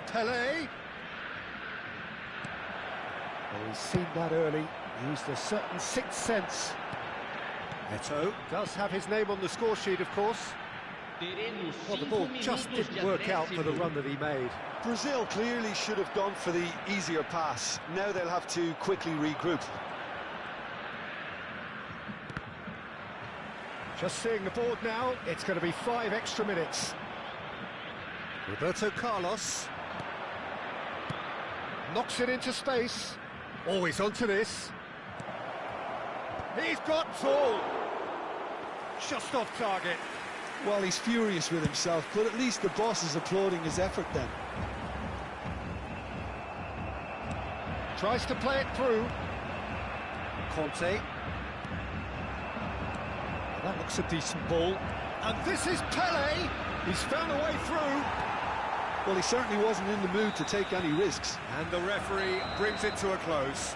Pelé. Well, he's seen that early, used a certain sixth sense. Neto does have his name on the score sheet, of course. Well, the ball just didn't work out for the run that he made. Brazil clearly should have gone for the easier pass. Now they'll have to quickly regroup. Just seeing the board now, it's going to be 5 extra minutes. Roberto Carlos. Knocks it into space. Always onto this. He's got full. Just off target. Well, he's furious with himself, but at least the boss is applauding his effort then. Tries to play it through. Conte. That looks a decent ball. And this is Pelé. He's found a way through. Well, he certainly wasn't in the mood to take any risks. And the referee brings it to a close.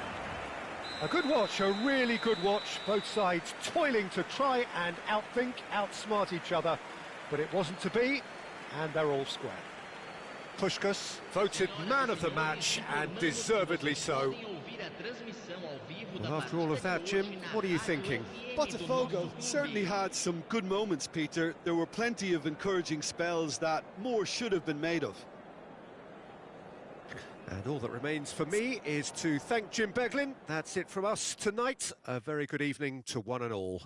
A good watch, a really good watch. Both sides toiling to try and outthink, outsmart each other. But it wasn't to be, and they're all square. Puskas voted man of the match, and deservedly so. Well, after all of that, Jim, what are you thinking? Botafogo certainly had some good moments, Peter. There were plenty of encouraging spells that more should have been made of. And all that remains for me is to thank Jim Beglin. That's it from us tonight. A very good evening to one and all.